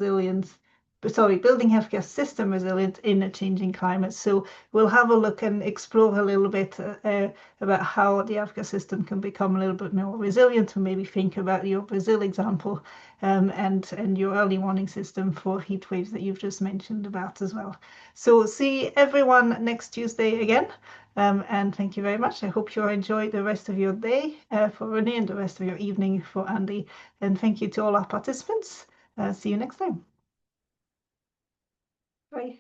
system resilience in a changing climate. So we'll have a look and explore a little bit about how the healthcare system can become a little bit more resilient, and maybe think about your Brazil example and your early warning system for heat waves that you've just mentioned about as well. So see everyone next Tuesday again. And thank you very much. I hope you enjoy the rest of your day for Renee and the rest of your evening for Andy. And thank you to all our participants. See you next time. Bye.